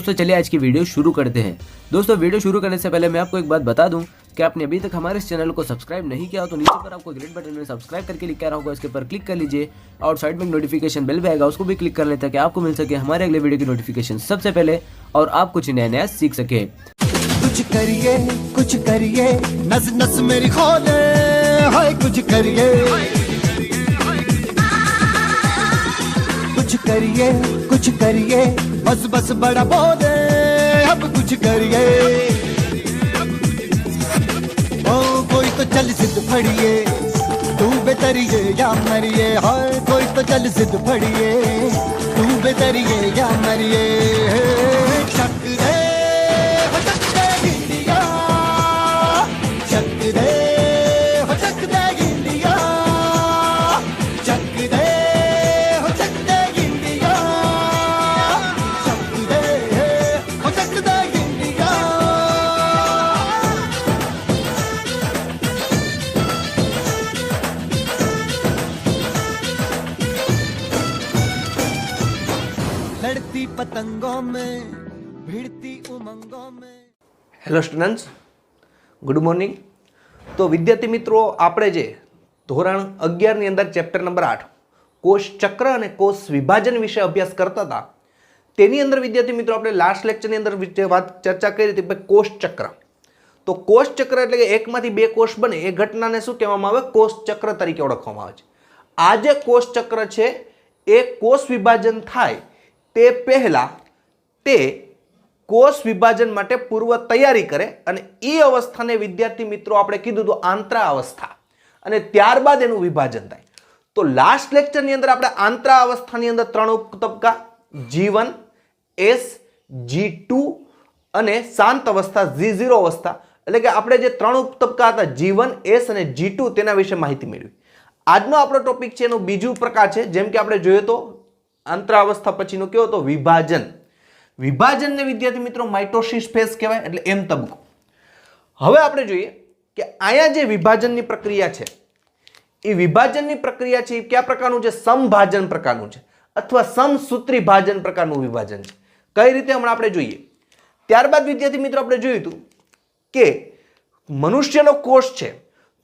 दोस्तों चलिए आज की वीडियो शुरू करते हैं। दोस्तों वीडियो शुरू करने से पहले मैं आपको एक बात बता दूं कि आपने अभी तक हमारे इस चैनल को सब्सक्राइब नहीं किया हो तो नीचे पर आपको ग्रीन बटन में सब्सक्राइब करके लिखा रहा होगा, इसके ऊपर क्लिक कर लीजिए और साइड में नोटिफिकेशन बेल भी आएगा, उसको भी क्लिक कर लेते हैं कि आपको मिल सके हमारे अगले वीडियो की नोटिफिकेशन सबसे पहले और आप कुछ नया नया सीख सके। कुछ करिए नस नस मेरी खोले, हाय कुछ करिए कुछ करिए बस बस बड़ा बोले, अब कुछ करिए। ओ कोई तो चल जिद फड़िए, तू बेतरिए या मरिए, हाय कोई तो चल जिद फड़िए, तू बेतरिए या मरिए। शक दे हो शक दे इंडिया, शक दे हो शक दे इंडिया, शक दे हो शक दे इंडिया, शक दे हो शक दे इंडिया। लड़ती पतंगों में भिड़ती उमंगों में। Hello students, good morning. તો વિદ્યાર્થી મિત્રો, આપણે જે ધોરણ 11ની અંદર ચેપ્ટર નંબર 8 કોષ ચક્ર અને કોષ વિભાજન વિશે અભ્યાસ કરતા હતા, તેની અંદર વિદ્યાર્થી મિત્રો આપણે લાસ્ટ લેક્ચરની અંદર જે વાત ચર્ચા કરી હતી ભાઈ કોષ ચક્ર। તો કોષ ચક્ર એટલે કે એકમાંથી બે કોષ બને એ ઘટનાને શું કહેવામાં આવે? કોષ ચક્ર તરીકે ઓળખવામાં આવે છે। આ જે કોષ ચક્ર છે એ કોષ વિભાજન થાય તે પહેલા તે કોષ વિભાજન માટે પૂર્વ તૈયારી કરે અને એ અવસ્થાને વિદ્યાર્થી મિત્રો આપણે કીધું તો આંતરાવસ્થા, અને ત્યારબાદ એનું વિભાજન થાય। તો લાસ્ટ લેક્ચરની અંદર આપણે આંતરાવસ્થાની અંદર ત્રણ તબક્કા G1, S, G2 અને શાંત અવસ્થા G0 અવસ્થા, એટલે કે આપણે જે ત્રણ તબક્કા હતા G1, S અને G2 તેના વિશે માહિતી મેળવી। આજનો આપણો ટોપિક છે એનો બીજું પ્રકાર છે, જેમ કે આપણે જોયો તો આંતરાવસ્થા પછીનો કેવો હતો? વિભાજન। વિભાજનને વિદ્યાર્થી મિત્રો માઇટોસિસ ફેઝ કહેવાય, એટલે એમ તબક્કો। હવે આપણે જોઈએ કે અહીંયા જે વિભાજનની પ્રક્રિયા છે એ વિભાજનની પ્રક્રિયા છે એ કયા પ્રકારનું છે? સમભાજન પ્રકારનું છે અથવા સમસૂત્રી ભાજન પ્રકારનું વિભાજન છે। કઈ રીતે હમણાં આપણે જોઈએ। ત્યારબાદ વિદ્યાર્થી મિત્રો આપણે જોયું હતું કે મનુષ્યનો કોષ છે,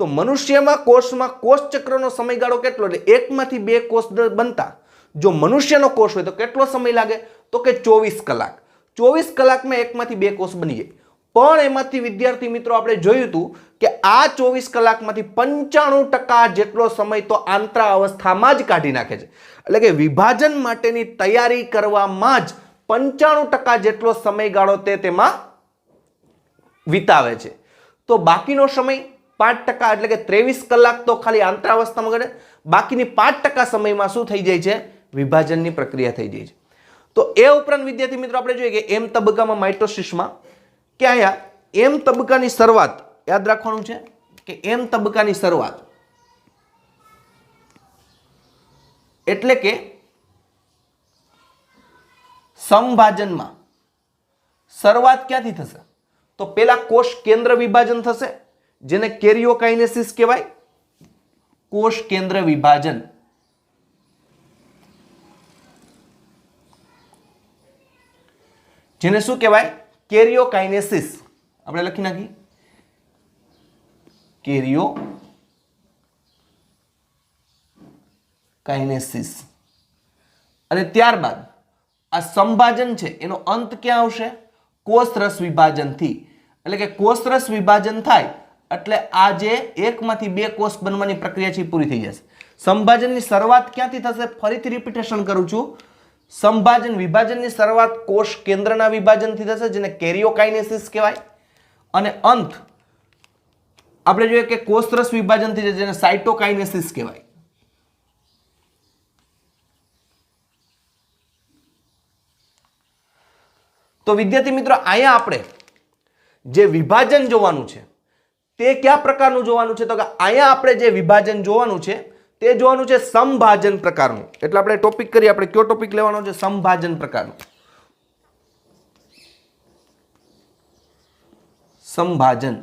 તો મનુષ્યમાં કોષમાં કોષ ચક્રનો સમયગાળો કેટલો? એટલે એકમાંથી બે કોષ બનતા જો મનુષ્યનો કોષ હોય તો કેટલો સમય લાગે? તો કે 24 કલાક। 24 કલાકમાં એકમાંથી બે કોષ બની જાય। પણ એમાંથી વિદ્યાર્થી મિત્રો આપણે જોયું હતું કે આ 24 કલાકમાંથી 95% જેટલો સમય તો આંતરાવસ્થામાં જ કાઢી નાખે છે, એટલે કે વિભાજન માટેની તૈયારી કરવામાં જ 95% જેટલો સમયગાળો તે તેમાં વિતાવે છે। તો બાકીનો સમય 5% એટલે કે 23 કલાક તો ખાલી આંતરાવસ્થામાં ગણે, બાકીની 5% સમયમાં શું થઈ જાય છે? વિભાજનની પ્રક્રિયા થઈ જાય છે। તો એ ઉપરાંત વિદ્યાર્થી મિત્રો આપણે જોઈએ કે એમ તબક્કામાં માઇટોસિસમાં કે અહીંયા એમ તબક્કાની શરૂઆત યાદ રાખવાનું છે કે એમ તબક્કાની શરૂઆત એટલે કે સમભાજનમાં શરૂઆત ક્યાંથી થશે? તો પેલા કોષ કેન્દ્ર વિભાજન થશે, જેને કેરિયોકાઇનેસિસ કહેવાય। કોષ કેન્દ્ર વિભાજન, જેને શું કહેવાય? કેરિયોકાઇનેસિસ। આપણે લખી નાખી કેરિયોકાઇનેસિસ। અને ત્યારબાદ આ સંભાજન છે એનો અંત ક્યાં આવશે? કોષરસ વિભાજનથી, એટલે કે કોષરસ વિભાજન થાય એટલે આ જે એકમાંથી બે કોષ બનવાની પ્રક્રિયા છે પૂરી થઈ જશે। સંભાજનની શરૂઆત ક્યાંથી થશે? ફરીથી રિપીટેશન કરું છું, સંભાજન વિભાજનની શરૂઆત કોષ કેન્દ્રના વિભાજનથી થશે, જેને કેરિયોકાઇનેસિસ કહેવાય, અને અંત આપણે જોઈએ કે કોષરસ વિભાજનથી થશે, જેને સાઇટોકાઇનેસિસ કહેવાય। તો વિદ્યાર્થી મિત્રો અહીંયા આપણે જે વિભાજન જોવાનું છે તે કયા પ્રકારનું જોવાનું છે? તો કે અહીંયા આપણે જે વિભાજન જોવાનું છે તે જોવાનું છે સમભાજન પ્રકારનું। એટલે આપણે ટોપિક કરીએ, આપણે કયો ટોપિક લેવાનો છે? સમભાજન પ્રકારનું। સમભાજન,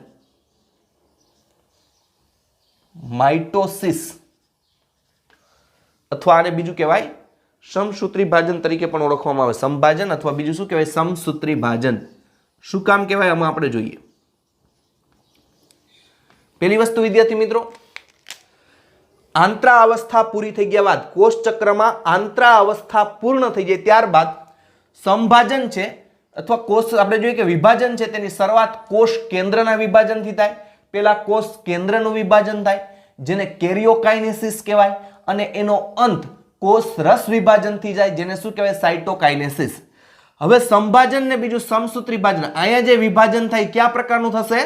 માઇટોસિસ, અથવા આને બીજું કહેવાય સમસૂત્રી ભાજન તરીકે પણ ઓળખવામાં આવે. સમભાજન અથવા બીજું શું કહેવાય? સમસૂત્રી ભાજન. શું કામ કહેવાય આમાં આપણે જોઈએ. પહેલી વસ્તુ વિદ્યાર્થી મિત્રો, આંતરા અવસ્થા પૂરી થઈ ગયા બાદ કોષ ચક્રમાં આંતરા અવસ્થા પૂર્ણ થઈ જાય ત્યારબાદ સંભાજન છે અથવા કોષ આપણે જોઈએ કે વિભાજન છે તેની શરૂઆત કોષ કેન્દ્રના વિભાજનથી થાય. પહેલા કોષ કેન્દ્રનું વિભાજન થાય જેને કેરિયોકાઇનેસિસ કહેવાય અને એનો અંત કોષ રસ વિભાજનથી જાય જેને શું કહેવાય? સાઇટોકાઇનેસિસ. હવે સંભાજન ને બીજું સમસૂત્રી ભાજન. અહીંયા જે વિભાજન થાય કયા પ્રકારનું થશે?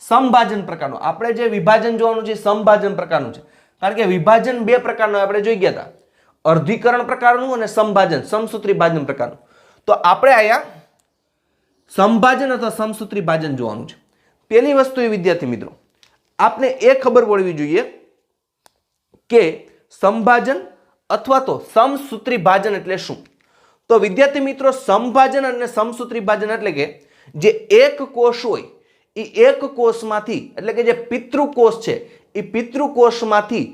સંભાજન પ્રકારનું. આપણે જે વિભાજન જોવાનું છે સંભાજન પ્રકારનું છે, કારણ કે વિભાજન બે પ્રકારનું આપણે જોઈ ગયા હતા, અર્ધીકરણ પ્રકારનું અને સંભાજન સમસૂત્રી ભાજન પ્રકારનું. તો આપણે અહીંયા સંભાજન અથવા સમસૂત્રી ભાજન જોવાનું છે. પહેલી વસ્તુ એ વિદ્યાર્થી મિત્રો, આપને એ ખબર પડવી જોઈએ કે સંભાજન અથવા તો સમસૂત્રી ભાજન એટલે શું. તો વિદ્યાર્થી મિત્રો, સંભાજન અને સમસૂત્રી ભાજન એટલે કે જે એક કોષ હોય એ એક કોષમાંથી એટલે કે જે પિતૃકોષ છે એ પિતૃકોષમાંથી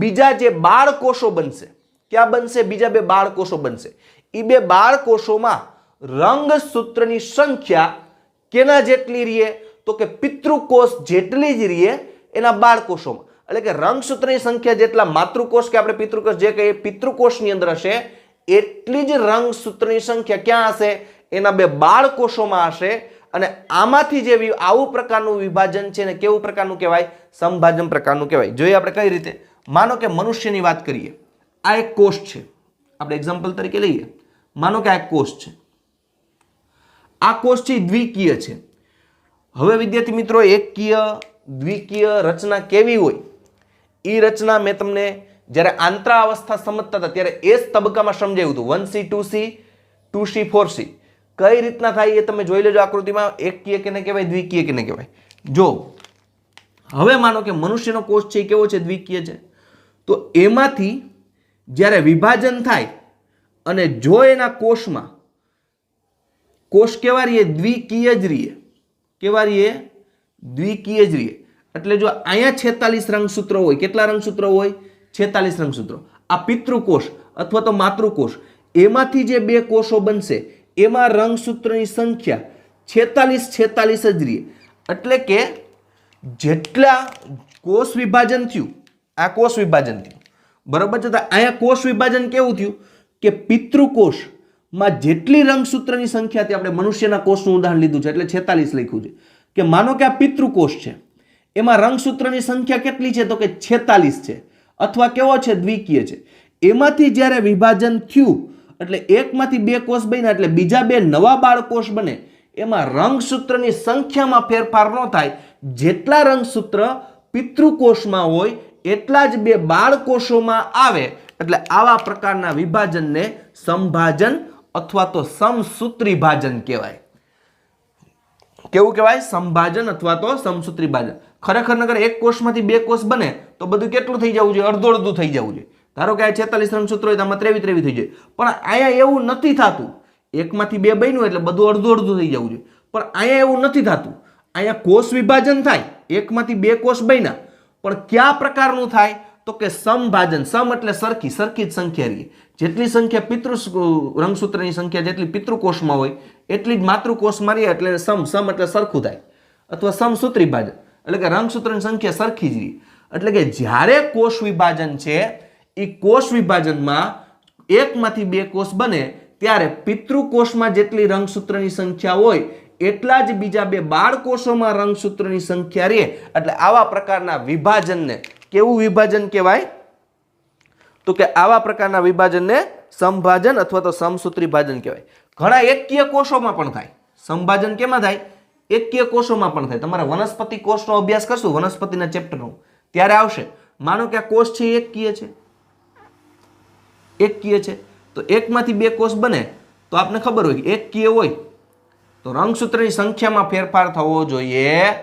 બીજા જે બાળ કોષો બનશે. ક્યાં બનશે? બીજા બે બાળ કોષો બનશે. એ બે બાળ કોષોમાં રંગસૂત્રની સંખ્યા કેના જેટલી રહે? તો કે પિતૃકોષ જેટલી જ રહે એના બાળ કોષોમાં. એટલે કે રંગસૂત્રની સંખ્યા જેટલા માતૃકોષ કે આપણે પિતૃકોષ જે કહીએ પિતૃકોષની અંદર હશે એટલી જ રંગસૂત્રની સંખ્યા ક્યાં હશે? એના બે બાળ કોષોમાં હશે. અને આમાંથી જે આવું પ્રકારનું વિભાજન છે ને કેવું પ્રકારનું કહેવાય? સંભાજન પ્રકારનું કહેવાય. જોઈએ આપણે કઈ રીતે. માનો કે મનુષ્યની વાત કરીએ, આ એક કોષ છે, આપણે એક્ઝામ્પલ તરીકે લઈએ. માનો કે આ એક કોષ છે, આ કોષ છે દ્વિકીય છે. હવે વિદ્યાર્થી મિત્રો, એકકીય દ્વિકીય રચના કેવી હોય એ રચના મેં તમને જ્યારે આંતરા અવસ્થા સમજતા હતા ત્યારે એ જ તબક્કામાં સમજાવ્યું હતું. 1C 2C 2C 4C કઈ રીતના થાય એ તમે જોઈ લેજો આકૃતિમાં. એકકીય કેને કહેવાય? દ્વિકીય કેને કહેવાય? જો હવે માનો કે મનુષ્યનો કોષ છે એ કેવો છે? દ્વિકીય છે. તો એમાંથી જ્યારે વિભાજન થાય અને જો એના કોષમાં કોષ કેવા રહીએ? દ્વિકીય જ રહીએ. કેવા રહીએ? દ્વિકીય જ રહીએ. એટલે જો અહીંયા 46 રંગસૂત્રો હોય, કેટલા રંગસૂત્રો હોય? 46 રંગસૂત્રો. આ પિતૃકોષ અથવા તો માતૃકોષ, એમાંથી જે બે કોષો બનશે એમાં રંગસૂત્રની સંખ્યા 46 જ રહે. એટલે કે જેટલા કોષ વિભાજન થયું, આ કોષ વિભાજન થયું બરોબર છે. તો અહીંયા કોષ વિભાજન કેવું થયું કે પિતૃકોષમાં જેટલી રંગસૂત્રની સંખ્યા હતી, આપણે મનુષ્યના કોષનું ઉદાહરણ લીધું છે એટલે 46 લખ્યું છે કે માનો કે આ પિતૃકોષ છે, એમાં રંગસૂત્રની સંખ્યા કેટલી છે? તો કે 46 છે. અથવા કેવો છે? દ્વિકીય છે. એમાંથી જ્યારે વિભાજન થયું એટલે એકમાંથી બે કોષ બન્યા એટલે બીજા બે નવા બાળ કોષ બને. એમાં રંગસૂત્રની સંખ્યામાં ફેરફાર ન થાય. જેટલા રંગસૂત્ર પિતૃકોષમાં હોય એટલા જ બે બાળ કોષોમાં આવે. એટલે આવા પ્રકારના વિભાજનને સંભાજન અથવા તો સમસૂત્રી ભાજન કહેવાય. કેવું કહેવાય? સંભાજન અથવા તો સમસૂત્રી ભાજન. ખરેખર નગર એક કોષમાંથી બે કોષ બને તો બધું કેટલું થઈ જવું જોઈએ? અડધું અડધું થઈ જવું જોઈએ. ધારો કે આ 46 રંગસૂત્રો હોય તો આમાં 23 થઈ જાય. પણ અહીંયા એવું નથી થતું. એકમાંથી બે બન્યું એટલે બધું અડધું અડધું થઈ જવું જોઈએ. પણ અહીંયા એવું નથી થતું. અહીંયા કોષ વિભાજન થાય, એકમાંથી બે કોષ બન્યા, પણ કયા પ્રકારનું થાય? તો કે સમભાજન. સમ એટલે સરખી, સરખી જ સંખ્યા રહી. જેટલી સંખ્યા રંગસૂત્રની સંખ્યા જેટલી પિતૃકોષમાં હોય એટલી જ માતૃકોષમાં રહે એટલે સમ એટલે સરખું થાય. અથવા સમસૂત્રી ભાજન એટલે કે રંગસૂત્રની સંખ્યા સરખી જ રહી. એટલે કે જ્યારે કોષ વિભાજન છે એ કોષ વિભાજનમાં એકમાંથી બે કોષ બને ત્યારે પિતૃકોષમાં જેટલી રંગસૂત્રની સંખ્યા હોય એટલા જ બીજા બે બાળ કોષોમાં રંગસૂત્રની સંખ્યા રહે. એટલે આવા પ્રકારના વિભાજનને કેવું વિભાજન કહેવાય? તો કે આવા પ્રકારના વિભાજનને સંભાજન અથવા તો સમસૂત્રી ભાજન કહેવાય. ઘણા એકકીય કોષોમાં પણ થાય. સંભાજન કેમાં થાય? એકકીય કોષોમાં પણ થાય. તમારે વનસ્પતિ કોષનો અભ્યાસ કરશું વનસ્પતિના ચેપ્ટરનો ત્યારે આવશે. માનો કે આ કોષ છે એકકીય છે, એકકીય છે તો એકમાંથી બે કોષ બને તો આપને ખબર હોય કે એકકીય હોય તો રંગસૂત્રની સંખ્યામાં ફેરફાર થવો જોઈએ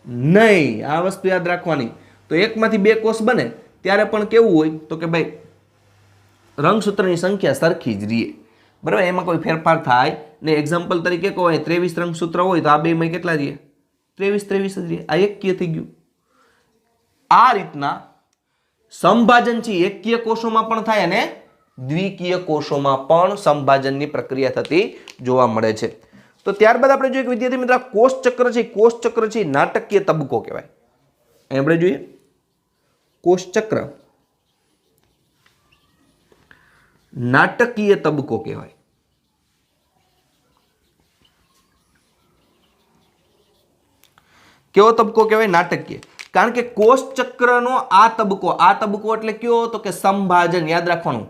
નહીં. આ વસ્તુ યાદ રાખવાની. તો એકમાંથી બે કોષ બને ત્યારે પણ કેવું હોય? તો કે ભાઈ રંગસૂત્રની સંખ્યા સરખી જ રહે. બરાબર, એમાં કોઈ ફેરફાર થાય ને. એક્ઝામ્પલ તરીકે કહો 23 રંગસૂત્ર હોય તો આ બેમાં કેટલા રહે? 23 જ રહે. આ એકકીય થઈ ગયું. આ રીતના સંભાજન છે એકકીય કોષોમાં પણ થાય અને દ્વિકીય કોષોમાં પણ સંભાજનની પ્રક્રિયા થતી જોવા મળે છે. તો ત્યારબાદ આપણે જોઈએ કે વિદ્યાર્થી મિત્રો કોષ ચક્ર છે, કોષ ચક્ર છે નાટકીય તબક્કો કહેવાય. અહીં આપણે જોઈએ કોષ ચક્ર નાટકીય તબક્કો કહેવાય. કેવો તબક્કો કહેવાય? નાટકીય. કારણ કે કોષ ચક્રનો આ તબક્કો એટલે કયો? તો કે સંભાજન. યાદ રાખવાનું,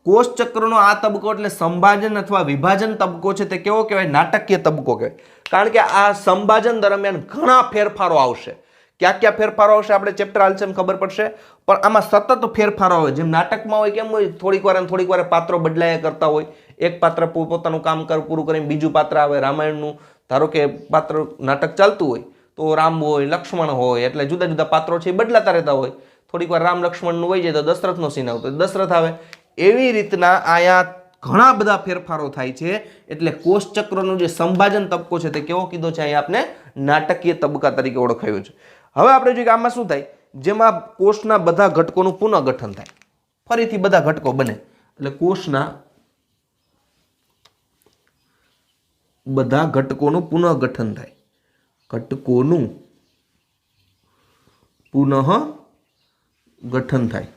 કોષ ચક્રનો આ તબક્કો એટલે સંભાજન અથવા વિભાજન તબક્કો છે તે કેવો કહેવાય? નાટકીય તબક્કો કહેવાય. કારણ કે આ સંભાજન દરમિયાન ઘણા ફેરફારો આવશે. ક્યાં ક્યાં ફેરફારો આવશે આપણે ચેપ્ટર હાલશે એમ ખબર પડશે, પણ આમાં સતત ફેરફારો આવે. જેમ નાટકમાં હોય કેમ હોય, થોડીક વાર પાત્રો બદલાયા કરતા હોય. એક પાત્ર પોતાનું કામ પૂરું કરીને બીજું પાત્ર આવે. રામાયણનું ધારો કે પાત્ર નાટક ચાલતું હોય તો રામ હોય, લક્ષ્મણ હોય, એટલે જુદા જુદા પાત્રો છે એ બદલાતા રહેતા હોય. થોડીક વાર રામ લક્ષ્મણનું હોય જાય તો દશરથનો સીન આવતો દશરથ આવે. એવી રીતના આયા ઘણા બધા ફેરફારો થાય છે. એટલે કોષ ચક્રનો જે સંભાજન તબક્કો છે તે કેવો કીધો છે? અહીંયા આપણે નાટકીય તબક્કા તરીકે ઓળખાયો છે. હવે આપણે જોઈએ કે આમાં શું થાય? જેમાં કોષના બધા ઘટકોનું પુનઃગઠન થાય, ફરીથી બધા ઘટકો બને. એટલે કોષના બધા ઘટકોનું પુનઃગઠન થાય. ઘટકોનું પુનઃગઠન થાય.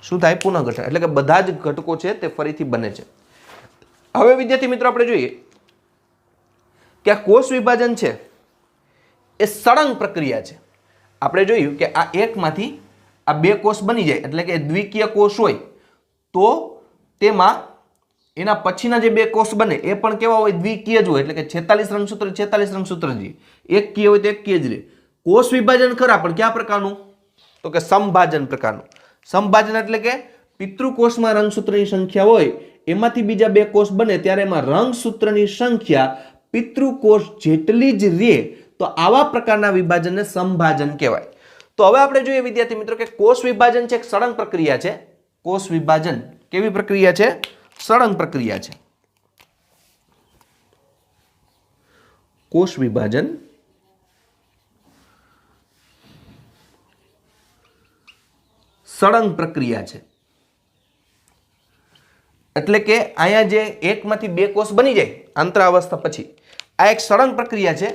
શું થાય? પુનઃગઠન. એટલે કે બધા જ ઘટકો છે તે ફરીથી બને છે. હવે વિદ્યાર્થી મિત્રો આપણે જોઈએ કે આ કોષ વિભાજન છે એ સળંગ પ્રક્રિયા છે. આપણે જોયું કે આ એકમાંથી આ બે કોષ બની જાય એટલે કે દ્વિકીય કોષ હોય તો તેમાં એના પછીના જે બે કોષ બને એ પણ કેવા હોય? દ્વિકીય જ હોય. એટલે કે 46 રંગસૂત્ર 46 રંગસૂત્ર જ. એકકીય હોય તો એકકીય જ રહે. કોષ વિભાજન ખરા, પણ કયા પ્રકારનું? તો કે સંભાજન પ્રકારનું. સંભાજન એટલે કે પિતૃકોષમાં રંગસૂત્રની સંખ્યા હોય એમાંથી બીજા બે કોષ બને ત્યારે એમાં રંગસૂત્રની સંખ્યા પિતૃકોષ જેટલી જ રહે તો આવા પ્રકારના વિભાજનને સંભાજન કહેવાય. તો હવે આપણે જોઈએ વિદ્યાર્થી મિત્રો કે કોષ વિભાજન છે એક સળંગ પ્રક્રિયા છે. કોષ વિભાજન કેવી પ્રક્રિયા છે? સળંગ પ્રક્રિયા છે. કોષ વિભાજન સળંગ પ્રક્રિયા છે. એટલે કે અહીંયા જે એકમાંથી બે કોષ બની જાય આંતરાવસ્થા પછી, આ એક સળંગ પ્રક્રિયા છે.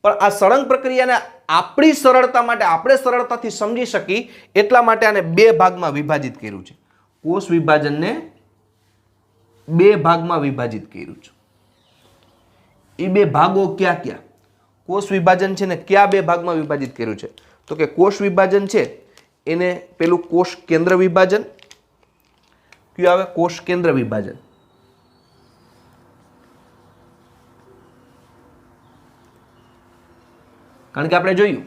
પણ આ સળંગ પ્રક્રિયાને આપણી સરળતા માટે, આપણે સરળતાથી સમજી શકી એટલા માટે આને બે ભાગમાં વિભાજિત કર્યું છે. કોષ વિભાજનને બે ભાગમાં વિભાજિત કર્યું છે. એ બે ભાગો ક્યાં ક્યાં? કોષ વિભાજન છે ને ક્યાં બે ભાગમાં વિભાજિત કર્યું છે? તો કે કોષ વિભાજન છે એને પેલું કોષ કેન્દ્ર વિભાજન. કયું આવે? કોષ કેન્દ્ર વિભાજન. કારણ કે આપણે જોયું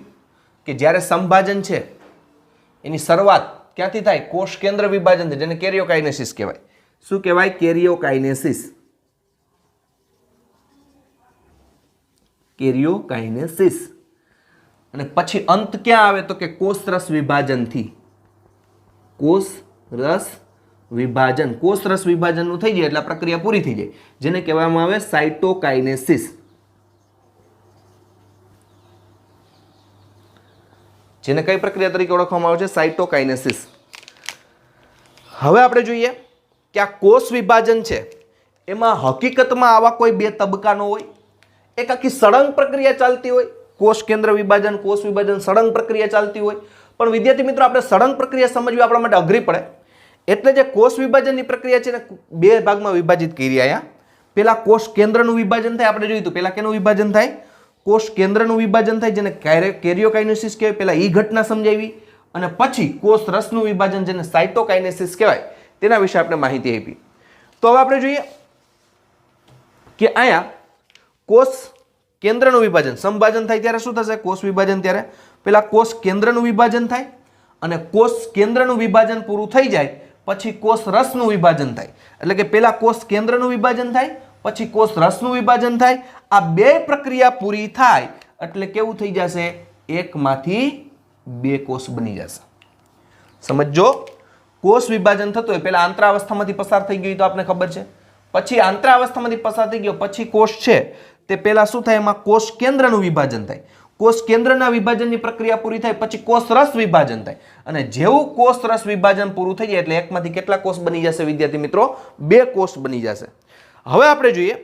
કે જ્યારે સંભાજન છે એની શરૂઆત ક્યાંથી થાય? કોષ કેન્દ્ર વિભાજન, જેને કેરિયોકાઇનેસિસ કહેવાય. શું કહેવાય? કેરિયોકાઇનેસિસ. કેરિયોકાઇનેસિસ. અને પછી અંત ક્યાં આવે? તો કે કોષ રસ વિભાજનથી. કોષ રસ વિભાજન. કોષ રસ વિભાજનનું થઈ જાય એટલે આ પ્રક્રિયા પૂરી થઈ જાય, જેને કહેવામાં આવે સાઇટોકાઇનેસિસ. જેને કઈ પ્રક્રિયા તરીકે ઓળખવામાં આવે છે? સાઇટોકાઇનેસિસ. હવે આપણે જોઈએ કે આ કોષ વિભાજન છે એમાં હકીકતમાં આવા કોઈ બે તબક્કા ન હોય. એક આખી સળંગ પ્રક્રિયા ચાલતી હોય. કોષ કેન્દ્ર વિભાજન, કોષ વિભાજન સળંગ પ્રક્રિયા ચાલતી હોય. પણ વિદ્યાર્થી મિત્રો આપણે સળંગ પ્રક્રિયા સમજવી આપણા માટે અઘરી પડે. એટલે જે કોષ વિભાજનની પ્રક્રિયા છે ને બે ભાગમાં વિભાજિત કરી. અહીંયા પેલા કોષ કેન્દ્રનું વિભાજન થાય. આપણે જોયું તો પેલા કેનું વિભાજન થાય? કોષ કેન્દ્રનું વિભાજન થાય, જેને કેરિયોકાઇનેસિસ કહેવાય. પેલા ઈ ઘટના સમજાવી અને પછી કોષ રસનું વિભાજન જેને સાઇટોકાઇનેસિસ કહેવાય તેના વિશે આપણે માહિતી આપી. તો હવે આપણે જોઈએ કે અહીંયા કોષ કેન્દ્રનું વિભાજન સંભાજન થાય ત્યારે શું થશે? કોષ વિભાજન ત્યારે પેલા કોષ કેન્દ્રનું વિભાજન થાય અને કોષ કેન્દ્રનું વિભાજન પૂરું થઈ જાય પછી કોષ રસનું વિભાજન થાય. એટલે કે પેલા કોષ કેન્દ્રનું વિભાજન થાય પછી કોષ રસનું વિભાજન થાય. આ બે પ્રક્રિયા પૂરી થાય એટલે કેવું થઈ જશે? એકમાંથી બે કોષ બની જશે. સમજો, કોષ વિભાજન થતું હોય પહેલા આંતરાવસ્થામાંથી પસાર થઈ ગયું તો આપણે ખબર છે. પછી આંતરાવસ્થામાંથી પસાર થઈ ગયો પછી કોષ છે તે પહેલા શું થાય? એમાં કોષ કેન્દ્રનું વિભાજન થાય. કોષ કેન્દ્રના વિભાજનની પ્રક્રિયા પૂરી થાય પછી કોષ રસ વિભાજન થાય અને જેવું કોષ રસ વિભાજન પૂરું થઈ જાય એટલે એકમાંથી કેટલા કોષ બની જશે વિદ્યાર્થી મિત્રો? 2 કોષ બની જશે. હવે આપણે જોઈએ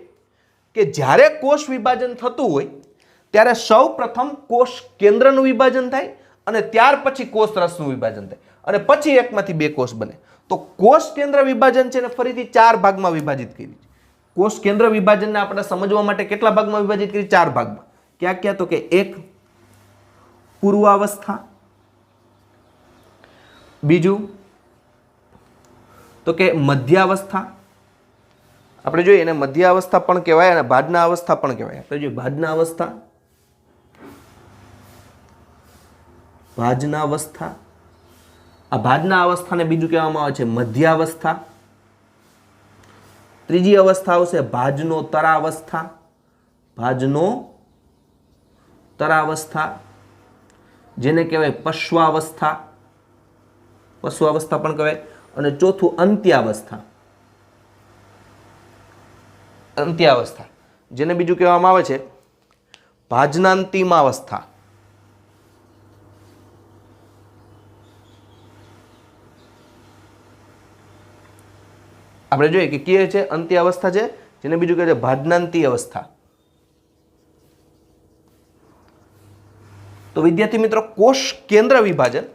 કે જ્યારે કોષ વિભાજન થતું હોય ત્યારે સૌપ્રથમ કોષ કેન્દ્રનું વિભાજન થાય અને ત્યાર પછી કોષ રસનું વિભાજન થાય અને પછી એકમાંથી 2 કોષ બને. તો કોષ કેન્દ્ર વિભાજન છે ને ફરીથી 4 ભાગમાં વિભાજિત કરી. કોષ કેન્દ્ર વિભાજનને આપણે સમજવા માટે કેટલા ભાગમાં વિભાજિત કરી? 4 ભાગમાં. ક્યાં ક્યાં? તો કે 1 પૂર્વાવસ્થા, બીજું તો કે મધ્યાવસ્થા, આપણે જોઈએ એને મધ્યાવસ્થા પણ કહેવાય અને ભાજના અવસ્થા પણ કહેવાય. આપણે જોઈએ ભાજના અવસ્થા, ભાજના અવસ્થા, આ ભાજના અવસ્થાને બીજું કહેવામાં આવે છે મધ્યાવસ્થા. ત્રીજી અવસ્થા આવશે ભાજનો તરાવસ્થા, ભાજનો તરાવસ્થા, જેને કહેવાય પશ્વાવસ્થા, પશ્વાવસ્થા પણ કહેવાય. અને ચોથું અંત્યાવસ્થા, અંત્યાવસ્થા, જેને બીજું કહેવામાં આવે છે ભાજનાંતિમાવસ્થા. આપણે જોઈએ કે કઈ છે? અંત્યાવસ્થા છે, જેને બીજું કહે છે ભાજનાંતિ અવસ્થા. તો વિદ્યાર્થી મિત્રો, કોષ કેન્દ્ર વિભાજન,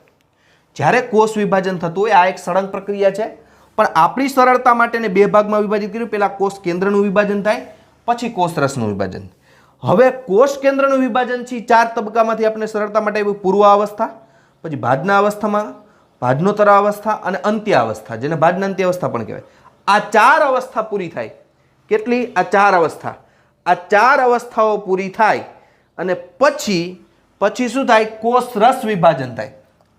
જ્યારે કોષ વિભાજન થતું હોય આ એક સળંગ પ્રક્રિયા છે, પણ આપણી સરળતા માટે 2 ભાગમાં વિભાજિત કર્યું. પહેલા કોષ કેન્દ્રનું વિભાજન થાય પછી કોષ રસનું વિભાજન. હવે કોષ કેન્દ્રનું વિભાજન છે 4 તબક્કામાંથી આપણે સરળતા માટે આવ્યું પૂર્વાવસ્થા, પછી ભાજના અવસ્થામાં ભાજનોત્તર અવસ્થા અને અંત્યાવસ્થા, જેને ભાજનાંતિ અવસ્થા પણ કહેવાય. આ 4 અવસ્થા પૂરી થાય. કેટલી? આ 4 અવસ્થા. આ 4 અવસ્થાઓ પૂરી થાય અને પછી શું થાય? કોષ રસ વિભાજન થાય.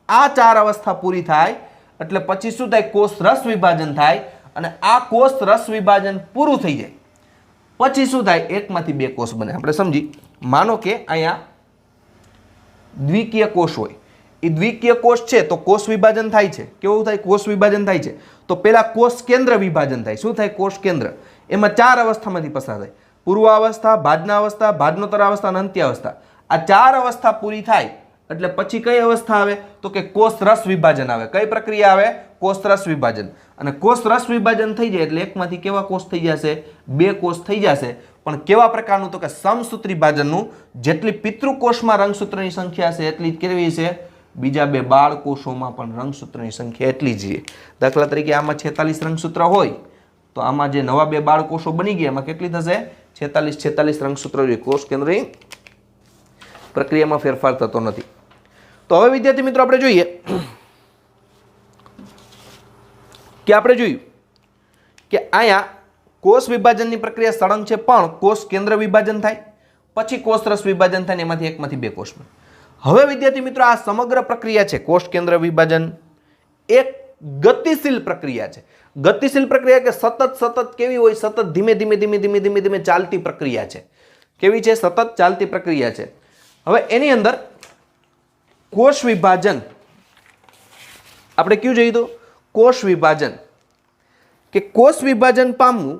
આ 4 અવસ્થા પૂરી થાય એટલે પછી શું થાય? કોષ રસ વિભાજન થાય અને આ કોષ રસ વિભાજન પૂરું થઈ જાય પછી શું થાય? એકમાંથી 2 કોષ બને. આપણે સમજી, માનો કે અહીંયા દ્વિકીય કોષ હોય, એ દ્વિકીય કોષ છે તો કોષ વિભાજન થાય છે. કેવું થાય? કોષ વિભાજન થાય છે. તો પેલા કોષ કેન્દ્ર વિભાજન થાય. શું થાય? કોષ કેન્દ્ર. એમાં 4 અવસ્થામાંથી પસાર થાય: પૂર્વાવસ્થા, ભાજના અવસ્થા, ભાજનોત્તર અવસ્થા અને અંત્યાવસ્થા. આ 4 અવસ્થા પૂરી થાય એટલે પછી કઈ અવસ્થા આવે? તો કે કોષ રસ વિભાજન આવે. કઈ પ્રક્રિયા આવે? કોષ રસ વિભાજન. અને કોષ રસ વિભાજન થઈ જાય એટલે એકમાંથી કેવા કોષ થઈ જશે? 2 કોષ થઈ જશે. પણ કેવા પ્રકારનું? તો કે સમસૂત્રી વિભાજનનું. જેટલી પિતૃકોષમાં રંગસૂત્રની સંખ્યા છે એટલી જ કેવી છે? બીજા 2 બાળકોષોમાં પણ રંગસૂત્રની સંખ્યા એટલી જ છે. દાખલા તરીકે આમાં 46 રંગસૂત્ર હોય તો આમાં જે નવા 2 બાળકોષો બની ગયા એમાં કેટલી થશે? 46 રંગસૂત્રો જોઈએ. કોષ કેન્દ્રની પ્રક્રિયામાં ફેરફાર થતો નથી. તો હવે વિદ્યાર્થી મિત્રો આપણે જોઈએ કે આપણે જોયું કે અહીંયા કોષ વિભાજનની પ્રક્રિયા સળંગ છે, પણ કોષ કેન્દ્ર વિભાજન થાય પછી કોષ રસ વિભાજન થાય ને એમાંથી એકમાંથી 2 કોષ બને. હવે વિદ્યાર્થી મિત્રો, આ સમગ્ર પ્રક્રિયા છે કોષ કેન્દ્ર વિભાજન, એક ગતિશીલ પ્રક્રિયા છે. ગતિશીલ પ્રક્રિયા કે સતત કેવી હોય? સતત ધીમે ચાલતી પ્રક્રિયા છે. કેવી છે? સતત ચાલતી પ્રક્રિયા છે. હવે એની અંદર કોષ વિભાજન આપણે કયું જોયું હતું? કોષ વિભાજન. કે કોષ વિભાજન પામવું,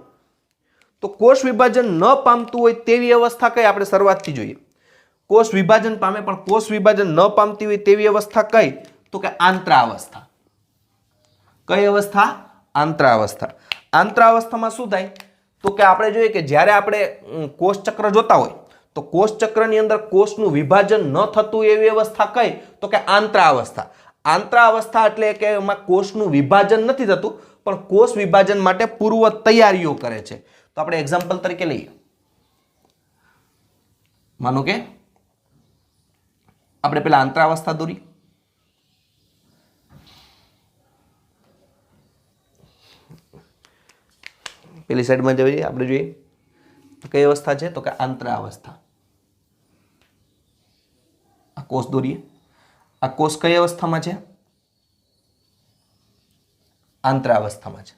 તો કોષ વિભાજન ન પામતું હોય તેવી અવસ્થા કઈ? આપણે શરૂઆતથી જોઈએ. કોષ વિભાજન પામે પણ કોષ વિભાજન ન પામતી હોય તેવી અવસ્થા કઈ? તો કે આંતરાવસ્થા. કઈ અવસ્થા? આંતરાવસ્થા. આંતરાવસ્થામાં શું થાય? તો કે આપણે જોઈએ કે જ્યારે આપણે કોષ ચક્ર જોતા હોય તો કોષ ચક્રની અંદર કોષનું વિભાજન ન થતું એવી અવસ્થા કઈ? તો કે આંતરાવસ્થા. આંતરાવસ્થા એટલે કે એમાં કોષનું વિભાજન નથી થતું પણ કોષ વિભાજન માટે પૂર્વ તૈયારીઓ કરે છે. તો આપણે એક્ઝામ્પલ તરીકે લઈએ. માનો કે આપણે પેલા આંતરાવસ્થા દોરી. પેલી સાઈડમાં જોઈએ, આપણે જોઈએ કઈ અવસ્થા છે? તો કે આંતરાવસ્થા. આ કોષ દોરીએ. આ કોષ કઈ અવસ્થામાં છે? આંતરાવસ્થામાં છે.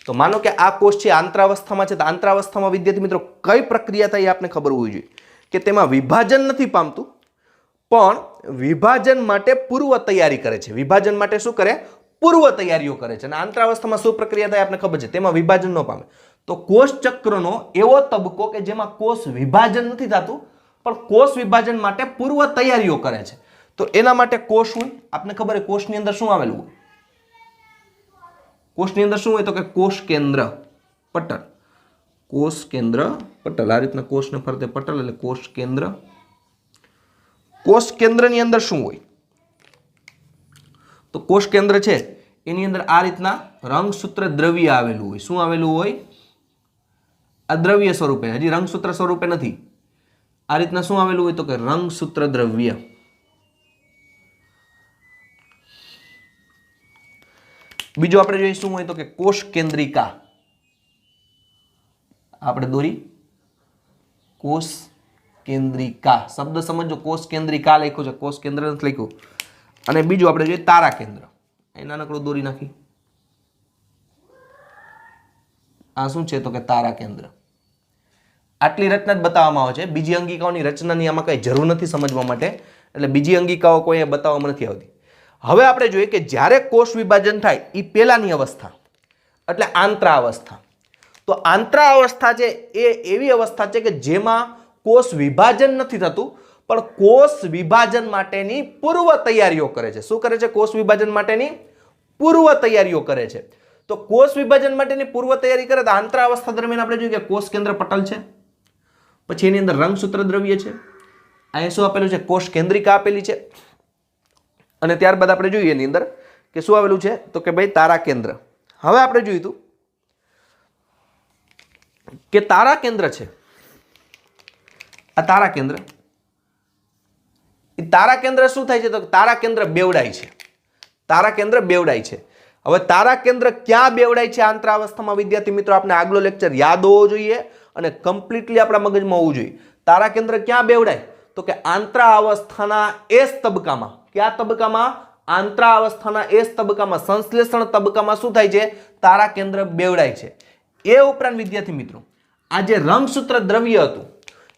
તો માનો કે આ કોષ છે આંતરાવસ્થામાં છે, તો આંતરાવસ્થામાં વિદ્યાર્થી મિત્રો કઈ પ્રક્રિયા થાય આપને ખબર હોવી જોઈએ કે તેમાં વિભાજન નથી પામતું પણ વિભાજન માટે પૂર્વ તૈયારી કરે છે. વિભાજન માટે શું કરે? પૂર્વ તૈયારીઓ કરે છે. અને આંતરાવસ્થામાં શું પ્રક્રિયા થાય આપને ખબર છે? તેમાં વિભાજન ન પામે. તો કોષ ચક્રનો એવો તબક્કો કે જેમાં કોષ વિભાજન નથી થતું પણ કોષ વિભાજન માટે પૂર્વ તૈયારીઓ કરે છે. તો એના માટે કોષ હોય, આપને ખબર હોય કોષની અંદર શું આવેલું હોય? કોષની અંદર શું હોય તો કે કોષ કેન્દ્ર પટલ. કોષ કેન્દ્ર પટલ, આ રીતના કોષને ફરતે પટલ એટલે કોષ કેન્દ્ર. કોષ કેન્દ્રની અંદર શું હોય તો કોષ કેન્દ્ર છે એની અંદર આ રીતના રંગસૂત્ર દ્રવ્ય આવેલું હોય. શું આવેલું હોય? આ દ્રવ્ય સ્વરૂપે, હજી રંગસૂત્ર સ્વરૂપે નથી. આ રીતના શું આવેલું હોય તો કે રંગસૂત્ર દ્રવ્ય. બીજું આપણે જોઈએ શું હોય તો કે કોષ કેન્દ્રિકા. આપણે દોરી કોષ કેન્દ્રિકા, શબ્દ સમજો. કોષ કેન્દ્રિકા લખ્યું છે, કોષ કેન્દ્ર નથી લખ્યું. અને બીજું આપણે જોઈએ તારા કેન્દ્ર. એ નાનકડું દોરી નાખી. આ શું છે તો કે તારા કેન્દ્ર. આટલી રચના જ બતાવવામાં આવે છે. બીજી અંગિકાઓની રચનાની આમાં કઈ જરૂર નથી સમજવા માટે, એટલે બીજી અંગિકાઓ કોઈ બતાવવામાં નથી આવતી. હવે આપણે જોઈએ કે જ્યારે કોષ વિભાજન થાય એ પહેલાની અવસ્થા એટલે આંતરાવસ્થા. તો આંતરાવસ્થા છે એ એવી અવસ્થા છે કે જેમાં કોષ વિભાજન નથી થતું, પણ કોષ વિભાજન માટેની પૂર્વ તૈયારીઓ કરે છે. શું કરે છે? કોષ વિભાજન માટેની પૂર્વ તૈયારીઓ કરે છે. તો કોષ વિભાજન માટેની પૂર્વ તૈયારી કરે તો આંતરાવસ્થા દરમિયાન આપણે જોઈએ કે કોષ કેન્દ્ર પટલ છે, પછી એની અંદર રંગસૂત્ર દ્રવ્ય છે, અહીંયા શું આપેલું છે? કોષ કેન્દ્રિકા આપેલી છે. અને ત્યારબાદ આપણે જોઈએ એની અંદર કે શું આવેલું છે તો કે ભાઈ તારા કેન્દ્ર. હવે આપણે જોયું હતું કે તારા કેન્દ્ર છે, આ તારા કેન્દ્ર, એ તારા કેન્દ્ર શું થાય છે તો તારા કેન્દ્ર બેવડાય છે. તારા કેન્દ્ર બેવડાય છે. હવે તારા કેન્દ્ર ક્યાં બેવડાય છે આંતરાવસ્થામાં? વિદ્યાર્થી મિત્રો આપણે આગલો લેક્ચર યાદ હોવો જોઈએ અને કમ્પ્લીટલી આપણા મગજમાં હોવું જોઈએ. તારા કેન્દ્ર ક્યાં બેવડાય તો કે આંતરાવસ્થાના એસ તબક્કામાં. કયા તબક્કામાં? આંતરાવસ્થાના એસ તબક્કામાં, સંશ્લેષણ તબક્કામાં શું થાય છે? તારા કેન્દ્ર બેવડાય છે. એ ઉપરાંત વિદ્યાર્થી મિત્રો આ જે રંગસૂત્ર દ્રવ્ય હતું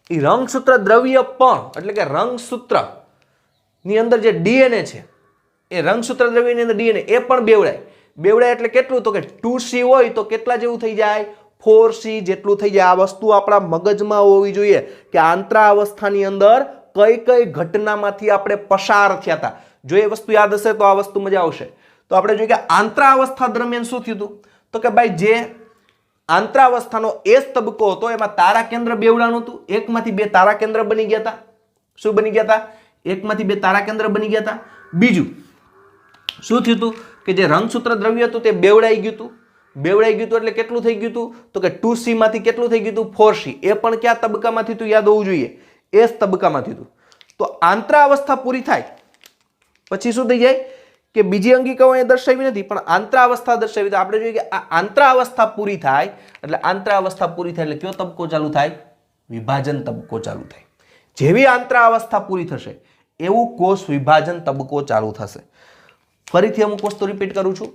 એ રંગસૂત્ર દ્રવ્ય પણ એટલે કે રંગસૂત્ર ની અંદર જે ડીએનએ છે એ રંગસૂત્ર દ્રવ્યની અંદર ડીએનએ એ પણ બેવડાય. બેવડાય એટલે કેટલું તો કે 2C હોય તો કેટલા જેવું થઈ જાય? 4C જેટલું થઈ જાય. આ વસ્તુ આપણા મગજમાં હોવી જોઈએ કે આંતરાવસ્થાની અંદર કઈ કઈ ઘટનામાંથી આપણે પસાર થયા હતા. જો એ વસ્તુ યાદ હશે તો આ વસ્તુ મજા આવશે. તો આપણે જોઈએ કે આંતરાવસ્થા દરમિયાન શું થયું હતું તો કે ભાઈ જે આંતરાવસ્થાનો એસ તબક્કો હતો એમાં તારા કેન્દ્ર બેવડાનું હતું. એકમાંથી બે તારા કેન્દ્ર બની ગયા હતા. શું બની ગયા હતા? એકમાંથી બે તારા કેન્દ્ર બની ગયા હતા. બીજું શું થયું હતું કે જે રંગસૂત્ર દ્રવ્ય હતું તે બેવડાઈ ગયું હતું. બેવડાઈ ગયું હતું એટલે કેટલું થઈ ગયું હતું તો કે 2C માંથી કેટલું થઈ ગયું હતું? 4C. એ પણ કયા તબક્કામાંથી હતું? યાદ હોવું જોઈએ, એસ તબક્કામાંથી હતું. તો આંતરાવસ્થા પૂરી થાય પછી શું થઈ જાય કે બીજી અંગિકાઓ એ દર્શાવી નથી પણ આંતરાવસ્થા દર્શાવી. તો આપણે જોઈએ કે આ આંતરાવસ્થા પૂરી થાય એટલે આંતરાવસ્થા પૂરી થાય એટલે કયો તબક્કો ચાલુ થાય? વિભાજન તબક્કો ચાલુ થાય. જેવી આંતરાવસ્થા પૂરી થશે એવું કોષ વિભાજન તબક્કો ચાલુ થશે. ફરીથી અમુક વસ્તુ રિપીટ કરું છું.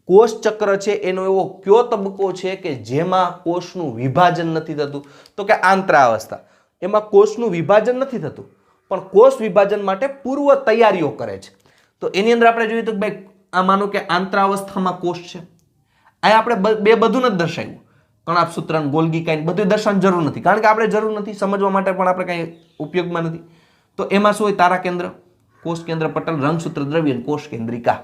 કોષ ચક્ર છે એનો એવો કયો તબક્કો છે કે જેમાં કોષનું વિભાજન નથી થતું તો કે આંતરાવસ્થા. એમાં કોષનું વિભાજન નથી થતું પણ કોષ વિભાજન માટે પૂર્વ તૈયારીઓ કરે છે. તો એની અંદર આપણે જોઈએ તો ભાઈ આ માનો કે આંતરાવસ્થામાં કોષ છે. અહીંયા આપણે બે બધું નથી દર્શાવ્યું. કણાભસૂત્ર, ગોલ્ગી કાંઈ બધું દર્શાવવાની જરૂર નથી કારણ કે આપણે જરૂર નથી સમજવા માટે પણ આપણે કાંઈ ઉપયોગમાં નથી. તો એમાં શું હોય? તારા કેન્દ્ર, કોષ કેન્દ્ર પટલ, રંગસૂત્ર દ્રવ્ય, કોષ કેન્દ્રિકા.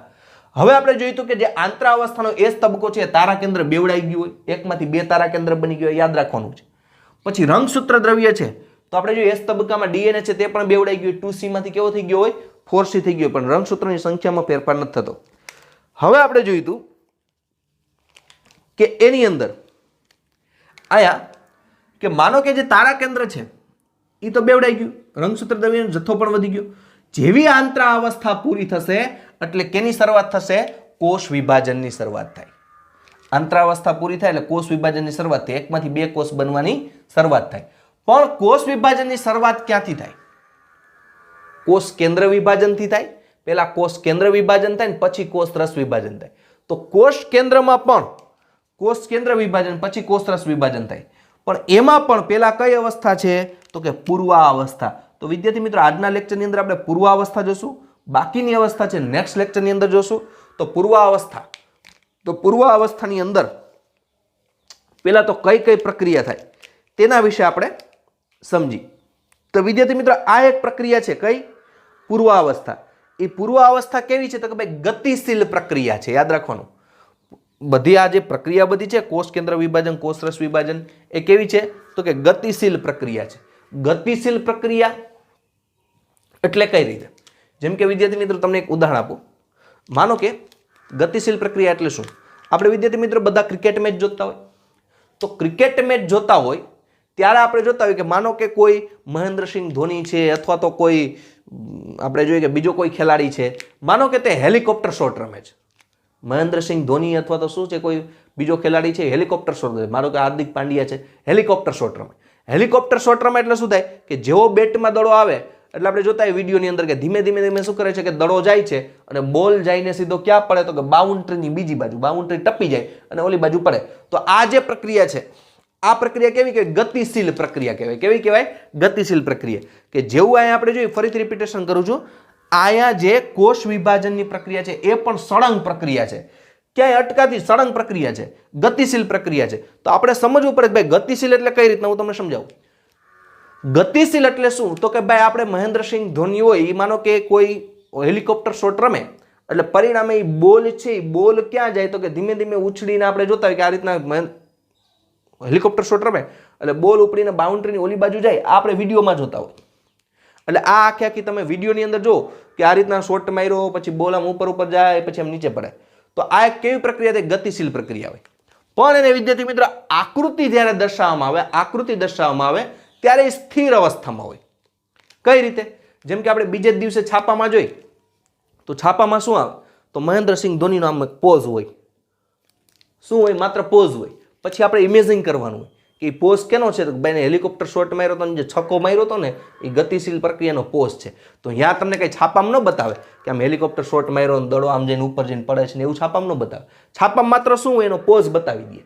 હવે આપણે જોયું તો કે જે આંતરાવસ્થાનો એસ તબક્કો છે તારા કેન્દ્ર બેવડાઈ ગયું હોય, એકમાંથી બે તારા કેન્દ્ર બની ગયું હોય, યાદ રાખવાનું છે. પછી રંગસૂત્ર દ્રવ્ય છે તો આપણે જોઈએ એસ તબક્કામાં ડીએનએ છે તે પણ બેવડાઈ ગયું. 2C માંથી કેવો થઈ ગયો હોય? 4C થઈ ગયો. પણ રંગસૂત્રની સંખ્યામાં ફેરફાર નથી થતો. હવે આપણે જોયું હતું કે એની અંદર આયા કે માનો કે જે તારા કેન્દ્ર છે એ તો બેવડાઈ ગયું, રંગસૂત્ર દ્રવ્યનો જથ્થો પણ વધી ગયો. જેવી આંતરાવસ્થા પૂરી થશે એટલે કેની શરૂઆત થશે? કોષ વિભાજનની શરૂઆત થાય. આંતરાવસ્થા પૂરી થાય એટલે કોષ વિભાજનની શરૂઆત થાય. એકમાંથી બે કોષ બનવાની શરૂઆત થાય. પણ કોષ વિભાજનની શરૂઆત ક્યાંથી થાય? કોષ કેન્દ્ર વિભાજનથી થાય. પહેલા કોષ કેન્દ્ર વિભાજન થાય ને પછી કોષ રસ વિભાજન થાય. તો કોષ કેન્દ્રમાં પણ કોષ કેન્દ્ર વિભાજન પછી કોષ રસ વિભાજન થાય. પણ એમાં પણ પહેલા કઈ અવસ્થા છે તો કે પૂર્વાવસ્થા. તો વિદ્યાર્થી મિત્રો આજના લેક્ચરની અંદર આપણે પૂર્વાવસ્થા જોશું. બાકીની અવસ્થા છે નેક્સ્ટ લેક્ચરની અંદર જોશું. તો પૂર્વાવસ્થા, તો પૂર્વાવસ્થાની અંદર પહેલા તો કઈ કઈ પ્રક્રિયા થાય તેના વિશે આપણે સમજી. તો વિદ્યાર્થી મિત્રો આ એક પ્રક્રિયા છે, કઈ? પૂર્વાવસ્થા. એ પૂર્વાવસ્થા કેવી છે? તો કે ભાઈ ગતિશીલ પ્રક્રિયા છે. યાદ રાખવાનું, બધી આ જે પ્રક્રિયા બધી છે, કોષ કેન્દ્ર વિભાજન, કોષરસ વિભાજન, એ કેવી છે? તો કે ગતિશીલ પ્રક્રિયા છે. ગતિશીલ પ્રક્રિયા એટલે કઈ રીતે? જેમ કે વિદ્યાર્થી મિત્રો તમને એક ઉદાહરણ આપું. માનો કે ગતિશીલ પ્રક્રિયા એટલે શું? આપણે વિદ્યાર્થી મિત્રો બધા ક્રિકેટ મેચ જોતા હોય, તો ક્રિકેટ મેચ જોતા હોય ત્યારે આપણે જોતા હોય કે માનો કે કોઈ મહેન્દ્રસિંહ ધોની છે અથવા તો કોઈ આપણે જોઈએ કે બીજો કોઈ ખેલાડી છે, માનો કે તે હેલિકોપ્ટર શોટ રમે છે. મહેન્દ્રસિંહ ધોની અથવા તો શું છે કોઈ બીજો ખેલાડી છે હેલિકોપ્ટર શોટ રમે, માનો કે હાર્દિક પાંડ્યા છે હેલિકોપ્ટર શોટ રમે. હેલિકોપ્ટર શોટ રમે એટલે શું થાય કે જેવો બેટમાં દડો આવે એટલે આપણે જોતા હોય વિડીયોની અંદર કે ધીમે ધીમે ધીમે શું કરે છે કે દડો જાય છે અને બોલ જઈને સીધો ક્યાં પડે? તો કે બાઉન્ડ્રીની બીજી બાજુ, બાઉન્ડ્રી ટપી જાય અને ઓલી બાજુ પડે. તો આ જે પ્રક્રિયા છે, આ પ્રક્રિયા કેવી કહેવાય? ગતિશીલ પ્રક્રિયા કહેવાય. કેવી કહેવાય? ગતિશીલ પ્રક્રિયા. કે જેવું અહીંયા આપણે જોઈએ, ફરીથી રિપીટેશન કરું છું, અહીંયા જે કોષ વિભાજનની પ્રક્રિયા છે એ પણ સળંગ પ્રક્રિયા છે. ક્યાંય અટકાતી સળંગ પ્રક્રિયા છે, ગતિશીલ પ્રક્રિયા છે. તો આપણે સમજવું પડે કે ભાઈ ગતિશીલ એટલે કઈ રીતના, હું તમને સમજાવું. ગતિશીલ એટલે શું? તો કે ભાઈ આપણે મહેન્દ્રસિંહ ધોની હોય એ માનો કે કોઈ હેલિકોપ્ટર શોટ રમે એટલે પરિણામે એ બોલ છે, એ બોલ ક્યાં જાય? તો કે ધીમે ધીમે ઉછળીને આપણે જોતા હોય કે આ રીતના હેલિકોપ્ટર શોટ રમે એટલે બોલ ઉપડીને બાઉન્ડ્રીની ઓલી બાજુ જાય. આ આપણે વિડીયોમાં જોતા હોય. એટલે આ આખી આખી તમે વિડીયોની અંદર જો કે આ રીતના શોટ માર્યો, પછી બોલ આમ ઉપર ઉપર જાય, પછી આમ નીચે પડે. તો આ એક કેવી પ્રક્રિયા છે? ગતિશીલ પ્રક્રિયા હોય. પણ એને વિદ્યાર્થી મિત્રો આકૃતિ જ્યારે દર્શાવવામાં આવે, આકૃતિ દર્શાવવામાં આવે ત્યારે એ સ્થિર અવસ્થામાં હોય. કઈ રીતે? જેમ કે આપણે બીજે જ દિવસે છાપામાં જોઈ તો છાપામાં શું આવે? તો મહેન્દ્રસિંહ ધોનીનો આમ પોઝ હોય. શું હોય? માત્ર પોઝ હોય. પછી આપણે ઇમેજિંગ કરવાનું હોય કે એ પોઝ કેનો છે? તો ભાઈને હેલિકોપ્ટર શોટ માર્યો હતો, જે છક્કો માર્યો હતો ને એ ગતિશીલ પ્રક્રિયાનો પોઝ છે. તો ત્યાં તમને કઈ છાપામાં ન બતાવે કે આમ હેલિકોપ્ટર શોટ માર્યો, દડો આમ જઈને ઉપર જઈને પડે છે ને, એવું છાપામાં ન બતાવે. છાપામાં માત્ર શું હોય? એનો પોઝ બતાવી દે.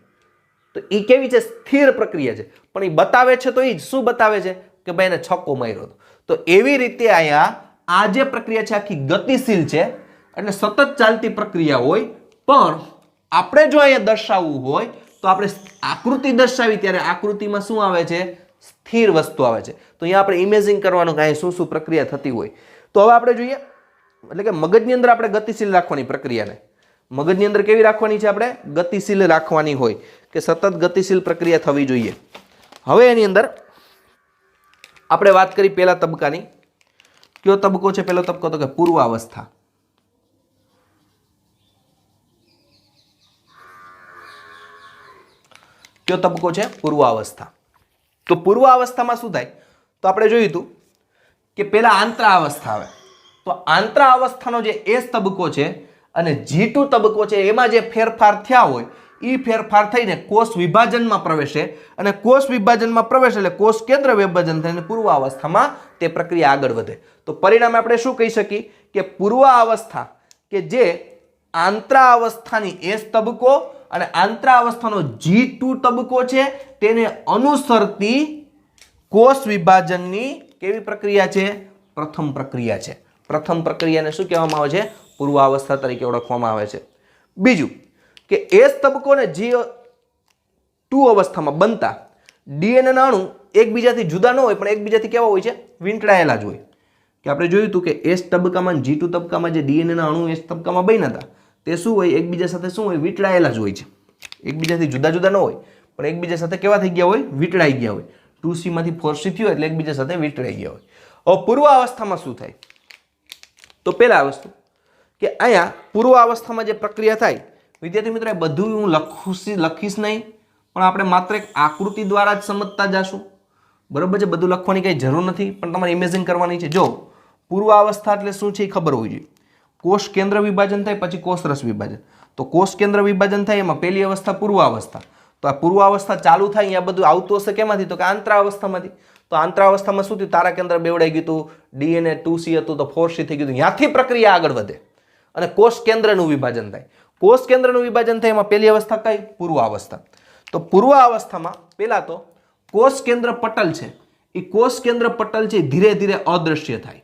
તો એ કેવી છે? સ્થિર પ્રક્રિયા છે. પણ એ બતાવે છે તો એ શું બતાવે છે? કે ભાઈ એને છક્કો માર્યો હતો. તો એવી રીતે અહીંયા આ જે પ્રક્રિયા છે આખી ગતિશીલ છે, એટલે સતત ચાલતી પ્રક્રિયા હોય. પણ આપણે જો અહીંયા દર્શાવવું હોય તો આપણે આકૃતિ દર્શાવી ત્યારે આકૃતિમાં શું આવે છે? સ્થિર વસ્તુ આવે છે. તો અહીંયા આપણે ઇમેજિંગ કરવાનું કે શું શું પ્રક્રિયા થતી હોય. તો હવે આપણે જોઈએ, એટલે કે મગજની અંદર આપણે ગતિશીલ રાખવાની પ્રક્રિયાને, મગજની અંદર કેવી રાખવાની છે? આપણે ગતિશીલ રાખવાની હોય કે સતત ગતિશીલ પ્રક્રિયા થવી જોઈએ. હવે એની અંદર આપણે વાત કરી પહેલા તબક્કાની. કયો તબક્કો છે પહેલો તબક્કો? તો કે પૂર્વાવસ્થા. કયો તબક્કો છે? પૂર્વાવસ્થા. તો પૂર્વાવસ્થામાં શું થાય? તો આપણે જોયું હતું કે પહેલા આંતરાવસ્થા આવે. તો આંતરાવસ્થાનો જે એસ તબક્કો છે અને G2 તબક્કો છે, એમાં જે ફેરફાર થયા હોય એ ફેરફાર થઈને કોષ વિભાજનમાં પ્રવેશે અને કોષ વિભાજનમાં પ્રવેશે એટલે કોષ કેન્દ્ર વિભાજન થઈને પૂર્વાવસ્થામાં તે પ્રક્રિયા આગળ વધે. તો પરિણામે આપણે શું કહી શકીએ કે પૂર્વાવસ્થા કે જે આંતરાવસ્થાની એસ તબક્કો અને આંતરાવસ્થાનો G2 તબક્કો છે તેને અનુસરતી કોષ વિભાજનની કેવી પ્રક્રિયા છે? પ્રથમ પ્રક્રિયા છે. પ્રથમ પ્રક્રિયાને શું કહેવામાં આવે છે? પૂર્વાવસ્થા તરીકે ઓળખવામાં આવે છે. બીજું કે એસ તબક્કો અને G2 અવસ્થામાં બનતા ડીએનએના અણુ એકબીજાથી જુદા ન હોય પણ એકબીજાથી કેવા હોય છે? વીંટળાયેલા જ હોય. કે આપણે જોયું હતું કે એસ તબક્કામાં G2 તબક્કામાં જે ડીએનએના અણુ એસ તબક્કામાં બન્યા હતા તે શું હોય? એકબીજા સાથે શું હોય? વીંટળાયેલા જ હોય છે. એકબીજાથી જુદા જુદા ન હોય પણ એકબીજા સાથે કેવા થઈ ગયા હોય? વીંટળાઈ ગયા હોય. 2C માંથી 4C થયું એટલે એકબીજા સાથે વીંટળાઈ ગયા હોય. હવે પૂર્વાવસ્થામાં શું થાય? તો પહેલા વસ્તુ કે અહીંયા પૂર્વાવસ્થામાં જે પ્રક્રિયા થાય, વિદ્યાર્થી મિત્રો એ બધું હું લખીશ નહીં, પણ આપણે માત્ર એક આકૃતિ દ્વારા જ સમજતા જશું. બરોબર છે? બધું લખવાની કંઈ જરૂર નથી, પણ તમારે ઇમેજિન કરવાની છે. જો પૂર્વાવસ્થા એટલે શું છે એ ખબર હોવી જોઈએ. કોષ કેન્દ્ર વિભાજન થાય પછી કોષરસ વિભાજન. તો કોષ કેન્દ્ર વિભાજન થાય એમાં પહેલી અવસ્થા પૂર્વાવસ્થા. તો આ પૂર્વાવસ્થા ચાલુ થાય અહીંયા બધું આવતું હશે કેમાંથી? તો કે આંતરાવસ્થામાંથી. તો આંતરાવસ્થામાં શું થયું? તારા કેન્દ્ર બેવડાઈ ગયું હતું, ડીએનએ 2C હતું તો 4C થઈ ગયું. ત્યાંથી પ્રક્રિયા આગળ વધે અને કોષ કેન્દ્રનું વિભાજન થાય. કોષ કેન્દ્રનું વિભાજન થાય એમાં પહેલી અવસ્થા કઈ? પૂર્વાવસ્થા. તો પૂર્વાવસ્થામાં પહેલા તો કોષ કેન્દ્ર પટલ છે, એ કોષ કેન્દ્ર પટલ છે ધીરે ધીરે અદૃશ્ય થાય.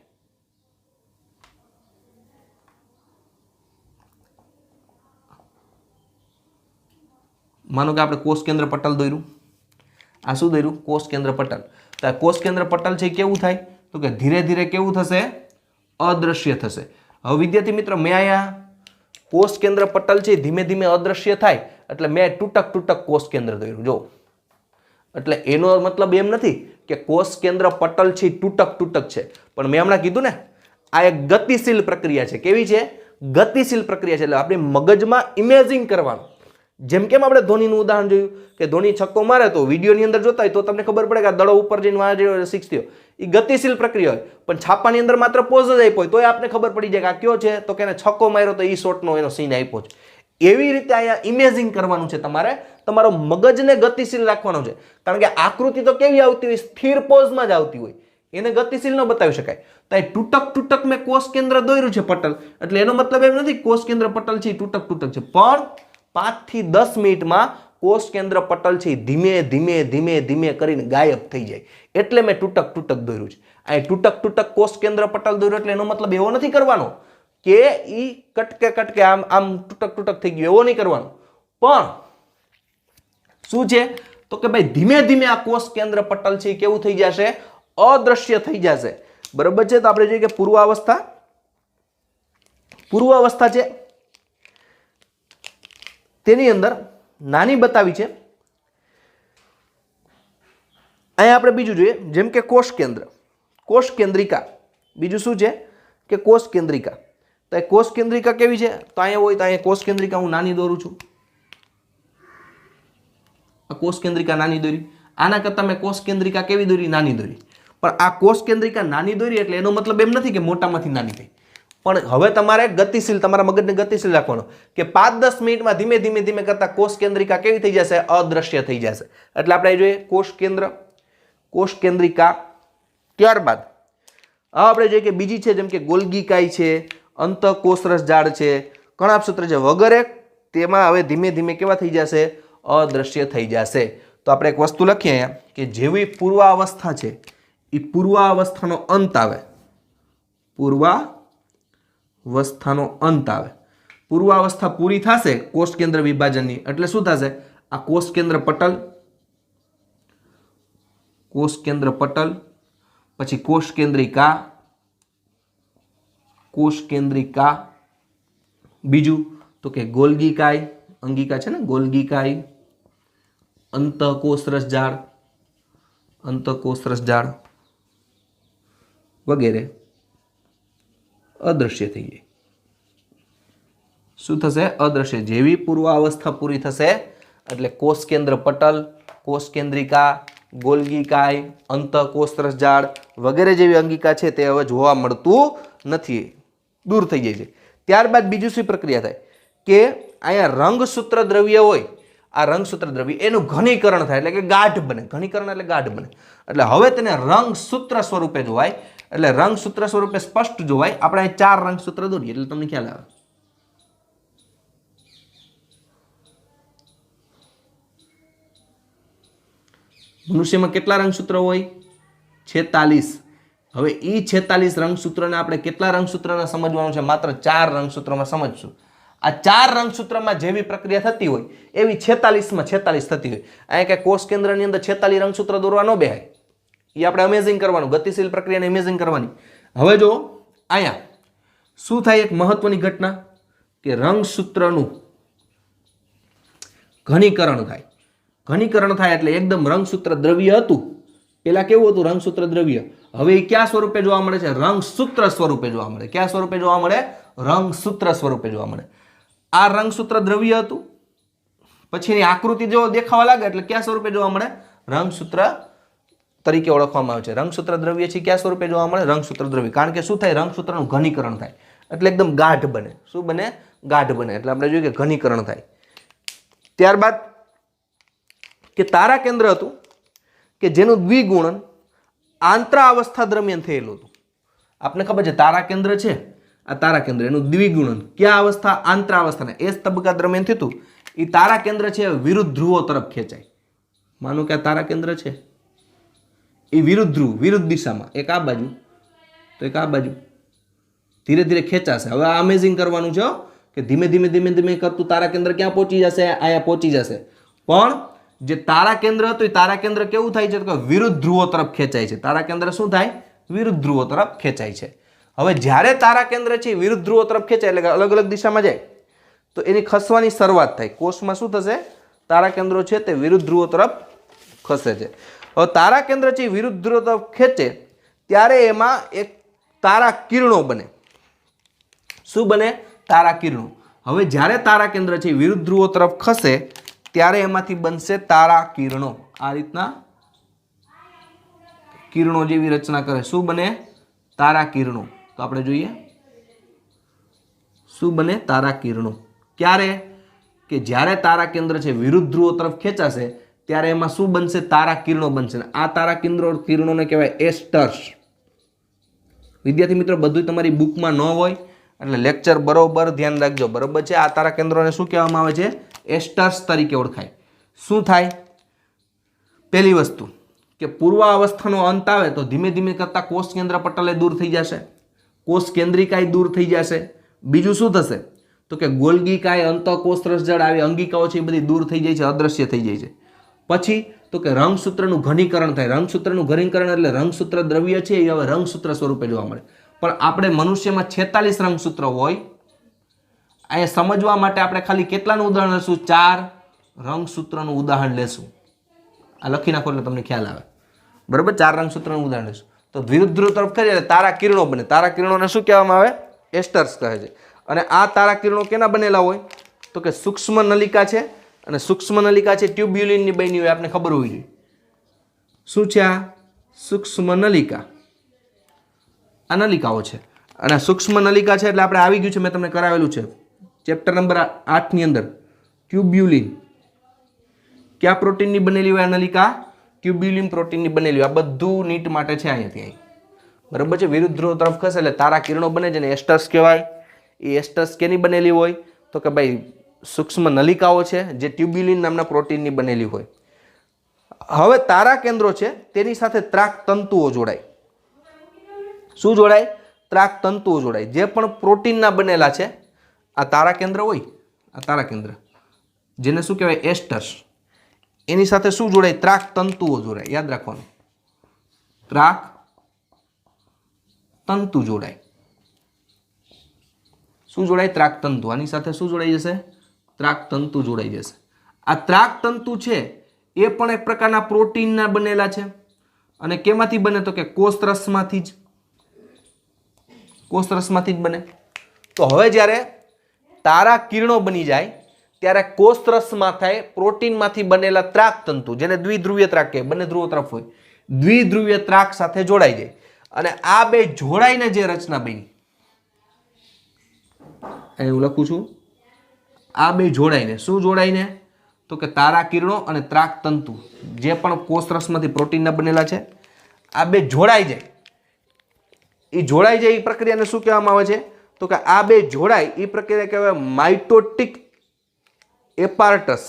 માનો કે આપણે કોષ કેન્દ્ર પટલ દોર્યું. આ શું દોર્યું? કોષ કેન્દ્ર પટલ. તો આ કોષ કેન્દ્ર પટલ છે એ કેવું થાય તો કે ધીરે ધીરે કેવું થશે અદ્રશ્ય થશે હવે વિદ્યાર્થી મિત્રો મેં અહીંયા કોષ કેન્દ્ર પટલ છે ધીમે ધીમે અદ્રશ્ય થાય એટલે મેં તૂટક કોષ કેન્દ્ર દોર્યું જો એટલે એનો મતલબ એમ નથી કે કોષ કેન્દ્ર પટલ છે તૂટક છે પણ મેં હમણાં કીધું ને આ એક ગતિશીલ પ્રક્રિયા છે કેવી છે ગતિશીલ પ્રક્રિયા છે એટલે આપણે મગજમાં ઇમેજિંગ કરવાનું જેમ કેમ આપણે ધોનીનું ઉદાહરણ જોયું કે ધોની છક્કો મારે તો વિડીયોની અંદર જોતા હોય તો તમને ખબર પડે કે આ દડો ઉપર જઈને વાળા સિક્સ થયો એ ગતિશીલ પ્રક્રિયા હોય પણ છાપાની અંદર માત્ર પોઝ જ આપ્યો હોય તો આપને ખબર પડી જાય કે આ કયો છે તો કે છક્કો માર્યો તો એ શોટનો એનો સીન આપ્યો છે એવી રીતે અહીંયા ઇમેજિંગ કરવાનું છે તમારે તમારો મગજને ગતિશીલ રાખવાનો છે કારણ કે આકૃતિ તો કેવી આવતી હોય સ્થિર પોઝમાં જ આવતી હોય એને ગતિશીલ ન બતાવી શકાય તો એ તૂટક મેં કોષ કેન્દ્ર દોર્યું છે પટલ એટલે એનો મતલબ એમ નથી કોષ કેન્દ્ર પટલ છે એ તૂટક છે પણ 5 થી 10 મિનિટમાં કોષ કેન્દ્ર પટલ છે ધીમે કરીને ગાયબ થઈ જાય એટલે મેં તૂટક દોર્યું છે આ તૂટક કોષ કેન્દ્ર પટલ દોર્યું એટલે એનો મતલબ એવો નથી કરવાનો કે ઈ કટકે આમ તૂટક થઈ ગયું એવો નહીં કરવાનો પણ શું છે તો કે ભાઈ ધીમે આ કોષ કેન્દ્ર પટલ છે કેવું થઈ જશે અદ્રશ્ય થઈ જશે બરાબર છે તો આપણે જોઈએ કે પૂર્વાવસ્થા છે તેની અંદર નાની બતાવી છે અહીંયા આપણે બીજું જોઈએ જેમ કે કોષ કેન્દ્રિકા બીજું શું છે કે કોષ કેન્દ્રિકા તો એ કોષ કેન્દ્રિકા કેવી છે તો અહીંયા હોય તો અહીંયા કોષ કેન્દ્રિકા હું નાની દોરું છું આ કોષ કેન્દ્રિકા નાની દોરી આના કરતા મેં કોષ કેન્દ્રિકા કેવી દોરી નાની દોરી પણ આ કોષ કેન્દ્રિકા નાની દોરી એટલે એનો મતલબ એમ નથી કે મોટામાંથી નાની થઈ પણ હવે તમારે ગતિશીલ તમારા મગજને ગતિશીલ રાખવાનો કે 5-10 મિનિટમાં ધીમે કરતા કોષ કેન્દ્રિકા કેવી થઈ જશે અદ્રશ્ય થઈ જશે એટલે આપણે જોઈએ કોષ કેન્દ્રિકા ત્યારબાદ આપણે જોઈએ કે બીજી છે જેમ કે ગોલ્ગી કાય છે અંતઃકોષરસ જાળ છે કણાભસૂત્ર છે વગેરે તેમાં હવે ધીમે કેવા થઈ જશે અદ્રશ્ય થઈ જશે તો આપણે એક વસ્તુ લખીએ અહીંયા કે જેવી પૂર્વાવસ્થા છે એ પૂર્વાવસ્થાનો અંત આવે પૂર્વાવસ્થા પૂરી થશે કોષ કેન્દ્ર વિભાજનની એટલે શું થશે આ કોષ કેન્દ્ર પટલ પછી કોષ કેન્દ્રિકા બીજું તો કે ગોલ્ગી કાય અંગિકા છે ને ગોલ્ગી કાય અંતઃકોષરસ જાળ વગેરે અદ્રશ્ય થઈ જાય શું થશે અદ્રશ્ય જેવી પૂર્વાવસ્થા પૂરી થશે એટલે કોષ કેન્દ્ર પટલ કોષ કેન્દ્રિકા ગોલ્ગી કાય અંતઃકોષરસ જાળ વગેરે જેવી અંગિકા છે તે હવે જોવા મળતું નથી દૂર થઈ જાય છે ત્યારબાદ બીજું શું પ્રક્રિયા થાય કે અહીંયા રંગસૂત્ર દ્રવ્ય હોય આ રંગસૂત્ર દ્રવ્ય એનું ઘનીકરણ થાય એટલે કે ગાઢ બને ઘનીકરણ એટલે ગાઢ બને એટલે હવે તેને રંગસૂત્ર સ્વરૂપે જોવાય એટલે રંગસૂત્ર સ્વરૂપે સ્પષ્ટ જોવાય આપણે અહીં 4 રંગસૂત્ર દોરીએ એટલે તમને ખ્યાલ આવે મનુષ્યમાં કેટલા રંગસૂત્ર હોય 46 હવે એ 46 રંગસૂત્રને આપણે કેટલા રંગસૂત્રને સમજવાનું છે માત્ર 4 રંગસૂત્રમાં સમજશું આ 4 રંગસૂત્રમાં જેવી પ્રક્રિયા થતી હોય એવી 46 થતી હોય અહીંયા કે કોષ કેન્દ્રની અંદર 46 રંગસૂત્ર દોરવા ન બેહાય એ આપણે અમેઝિંગ કરવાનું ગતિશીલ પ્રક્રિયાને અમેઝિંગ કરવાની હવે જો અહીંયા શું થાય એક મહત્વની ઘટના કે રંગસૂત્રનું ઘનીકરણ થાય એટલે એકદમ રંગસૂત્ર દ્રવ્ય હતું પેલા કેવું હતું રંગસૂત્ર દ્રવ્ય હવે એ ક્યાં સ્વરૂપે જોવા મળે છે રંગસૂત્ર સ્વરૂપે જોવા મળે ક્યાં સ્વરૂપે જોવા મળે રંગસૂત્ર સ્વરૂપે જોવા મળે આ રંગસૂત્ર દ્રવ્ય હતું પછી એની આકૃતિ જો દેખાવા લાગે એટલે ક્યાં સ્વરૂપે જોવા મળે રંગસૂત્ર તરીકે ઓળખવામાં આવે છે રંગસૂત્ર દ્રવ્ય છે ક્યાં સ્વરૂપે જોવા મળે રંગસૂત્ર દ્રવ્ય કારણ કે શું થાય રંગસૂત્રનું ઘનીકરણ થાય એટલે એકદમ ગાઢ બને શું બને ગાઢ બને એટલે આપણે જોઈએ કે ઘનીકરણ થાય ત્યારબાદ કે તારા કેન્દ્ર હતું કે જેનું દ્વિગુણન આંતરાવસ્થા દરમિયાન થયેલું હતું આપને ખબર છે તારા કેન્દ્ર છે આ તારા કેન્દ્ર એનું દ્વિગુણન ક્યાં અવસ્થા આંતરાવસ્થાને એ તબક્કા દરમિયાન થયું હતું એ તારા કેન્દ્ર છે વિરુદ્ધ ધ્રુવો તરફ ખેંચાય માનો કે આ તારા કેન્દ્ર છે એ વિરુદ્ધ ધ્રુવ વિરુદ્ધ દિશામાં એક આ બાજુ તો એક આ બાજુ ધીરે ખેંચાશે હવે આ અમેઝિંગ કરવાનું છે કે ધીમે કરતું તારા કેન્દ્ર ક્યાં પહોંચી જશે અહીંયા પહોંચી જશે પણ જે તારા કેન્દ્ર હતું એ તારા કેન્દ્ર કેવું થાય છે તો કે વિરુદ્ધ ધ્રુવો તરફ ખેંચાય છે. તારા કેન્દ્ર શું થાય? વિરુદ્ધ ધ્રુવો તરફ ખેંચાય છે. હવે જ્યારે તારા કેન્દ્ર છે વિરુદ્ધ ધ્રુવો તરફ ખેંચાય એટલે કે અલગ અલગ દિશામાં જાય તો એની ખસવાની શરૂઆત થાય. કોષમાં શું થશે? તારા કેન્દ્રો છે તે વિરુદ્ધ ધ્રુવો તરફ ખસે છે. હવે તારા કેન્દ્ર છે વિરુદ્ધ ધ્રુવો તરફ ખેંચે ત્યારે એમાં એક તારા કિરણો બને. શું બને? તારા કિરણો. હવે જ્યારે તારા કેન્દ્ર છે વિરુદ્ધ ધ્રુવો તરફ ખસે ત્યારે એમાંથી બનશે તારા કિરણો. આ રીતના કિરણો જેવી રચના કરે. શું બને? તારા કિરણો. તો આપણે જોઈએ શું બને? તારા કિરણો. ક્યારે? કે જ્યારે તારા કેન્દ્ર છે વિરુદ્ધ ધ્રુવો તરફ ખેંચાશે ત્યારે એમાં શું બનશે? તારા કિરણો બનશે. આ તારા કિરણોને કહેવાય એસ્ટર્સ. વિદ્યાર્થી મિત્રો, બધું તમારી બુકમાં ન હોય એટલે લેક્ચર બરોબર ધ્યાન રાખજો. બરોબર છે? આ તારા કેન્દ્રોને શું કહેવામાં આવે છે? એસ્ટર્સ તરીકે ઓળખાય. શું થાય? પહેલી વસ્તુ કે પૂર્વાવસ્થાનો અંત આવે તો ધીમે ધીમે કરતા કોષ કેન્દ્ર પટલે દૂર થઈ જશે, કોષ કેન્દ્રિકાય દૂર થઈ જશે. બીજું શું થશે તો કે ગોલ્ગીકાય, અંતઃકોષ રસજળ આવી અંગિકાઓ છે એ બધી દૂર થઈ જાય છે, અદ્રશ્ય થઈ જાય છે. પછી તો કે રંગસૂત્રનું ઘનીકરણ થાય. રંગસૂત્રનું ઘનીકરણ એટલે રંગસૂત્ર દ્રવ્ય છે એ હવે રંગસૂત્ર સ્વરૂપે જોવા મળે. પણ આપણે મનુષ્યમાં 46 રંગસૂત્ર હોય. અહીંયા સમજવા માટે આપણે ખાલી કેટલાનું ઉદાહરણ લેશું? 4 રંગસૂત્રનું ઉદાહરણ લેશું. આ લખી નાખો એટલે તમને ખ્યાલ આવે. બરાબર? 4 રંગસૂત્રનું ઉદાહરણ લેશું. તો વિરુદ્ધ ધ્રુવ તરફ કરીએ એટલે તારા કિરણો બને. તારા કિરણોને શું કહેવામાં આવે? એસ્ટર્સ કહે છે. અને આ તારા કિરણો કેના બનેલા હોય તો કે સૂક્ષ્મ નલિકા છે, અને સૂક્ષ્મ નલિકા છે ટ્યુબ્યુલિનની બની હોય. આપણે ખબર હોવી જોઈએ. શું છે આ? સૂક્ષ્મ નલિકા. આ નલિકાઓ છે અને સૂક્ષ્મ નલિકા છે એટલે આપણે આવી ગયું છે, મેં તમને કરાવેલું છે ચેપ્ટર નંબર 8 ની અંદર. ટ્યુબ્યુલિન કયા પ્રોટીનની બનેલી હોય? આ નલિકા ટ્યુબ્યુલિન પ્રોટીનની બનેલી હોય. આ બધું નીટ માટે છે અહીંયાથી અહીં. બરાબર છે? વિરુદ્ધ ધ્રુવ તરફ ખસે એટલે તારા કિરણો બને છે ને એસ્ટર્સ કહેવાય. એ એસ્ટર્સ કેની બનેલી હોય તો કે ભાઈ સૂક્ષ્મ નલિકાઓ છે જે ટ્યુબ્યુલિન નામના પ્રોટીનની બનેલી હોય. હવે તારા કેન્દ્રો છે તેની સાથે ત્રાક તંતુઓ જોડાય. શું જોડાય? ત્રાક તંતુઓ જોડાય. જે પણ પ્રોટીનના બનેલા છે આ તારા કેન્દ્ર હોય, આ તારા કેન્દ્ર જેને શું કહેવાય? એસ્ટર્સ. એની સાથે શું જોડાય? ત્રાક તંતુઓ જોડાય. યાદ રાખવાનું, ત્રાક તંતુ જોડાય. શું જોડાય? ત્રાક તંતુ. આની સાથે શું જોડાઈ જશે? ત્રાક તંતુ જોડાઈ જશે. આ ત્રાક તંતુ છે એ પણ એક પ્રકારના પ્રોટીનના બનેલા છે. અને કેમાંથી બને તો કે કોષરસમાંથી જ. કોષરસમાંથી જ બને. તો હવે જ્યારે તારા કિરણો બની જાય ત્યારે કોષરસમાં થાય પ્રોટીનમાંથી બનેલા ત્રાક તંતુ, જેને દ્વિધ્રુવીય ત્રાક કહે, બંને ધ્રુવો તરફ હોય, દ્વિધ્રુવીય ત્રાક સાથે જોડાઈ જાય. અને આ બે જોડાઈને જે રચના બની, અહીં હું લખું છું, આ બે જોડાઈને, શું જોડાઈને તો કે તારા કિરણો અને ત્રાક તંતુ જે પણ કોષરસમાંથી પ્રોટીનના બનેલા છે આ બે જોડાઈ જાય. એ જોડાઈ જાય એ પ્રક્રિયાને શું કહેવામાં આવે છે તો કે આ બે જોડાય એ પ્રક્રિયા કહેવાય માઇટોટિક એપાર્ટસ.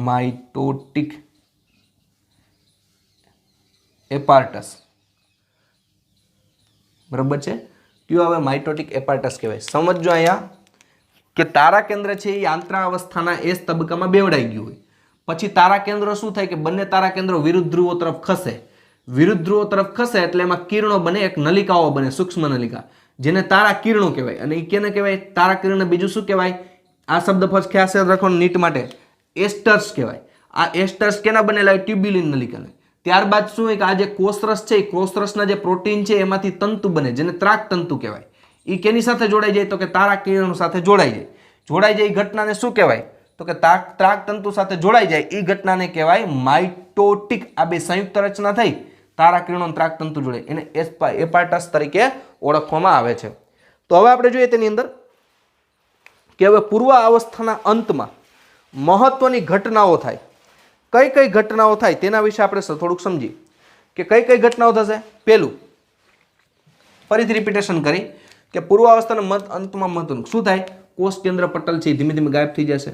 માઇટોટિક એપાર્ટસ. બરાબર છે? કયું આવે? માઇટોટિક એપાર્ટસ કહેવાય. સમજો અહીંયા કે તારા કેન્દ્ર છે એ આંતરાવસ્થાના એસ તબક્કામાં બેવડાઈ ગયું હોય. પછી તારા કેન્દ્રો શું થાય કે બંને તારા કેન્દ્રો વિરુદ્ધ ધ્રુવો તરફ ખસે. વિરુદ્ધ ધ્રુવો તરફ ખસે એટલે એમાં કિરણો બને, એક નલિકાઓ બને, સૂક્ષ્મ નલિકા, જેને તારા કિરણો કહેવાય. અને એ કેને કહેવાય? તારા કિરણને બીજું શું કહેવાય? આ શબ્દ ફર્સ્ટ ખ્યાલ રાખવાનો નીટ માટે, એસ્ટર્સ કહેવાય. આ એસ્ટર્સ કેના બનેલા હોય? ટ્યુબ્યુલિન નલિકાને. ત્યારબાદ શું હોય કે આ જે કોષરસ છે એ કોષરસના જે પ્રોટીન છે એમાંથી તંતુ બને, જેને ત્રાક તંતુ કહેવાય. એ કેની સાથે જોડાઈ જાય તો કે તારા કિરણો સાથે જોડાઈ જાય. જોડાઈ જાય એ ઘટનાને શું કહેવાય તો કે ત્રાક તંતુ સાથે જોડાઈ જાય એ ઘટનાને કહેવાય માઇટોટિક. આ બે સંયુક્ત રચના થઈ, તારા કિરણો અને ત્રાક તંતુ જોડે, એને એપાર્ટસ તરીકે ઓળખવામાં આવે છે. તો હવે આપણે જોઈએ તેની અંદર કે હવે પૂર્વ અવસ્થાના અંતમાં મહત્વની ઘટનાઓ થાય. કઈ કઈ ઘટનાઓ થાય તેના વિશે આપણે થોડુંક સમજીએ કે કઈ કઈ ઘટનાઓ થશે. પહેલું, ફરીથી રિપીટેશન કરી કે પૂર્વ અવસ્થાના અંતમાં મહત્વનું શું થાય? કોષ કેન્દ્ર પટલ છે ધીમે ધીમે ગાયબ થઈ જશે.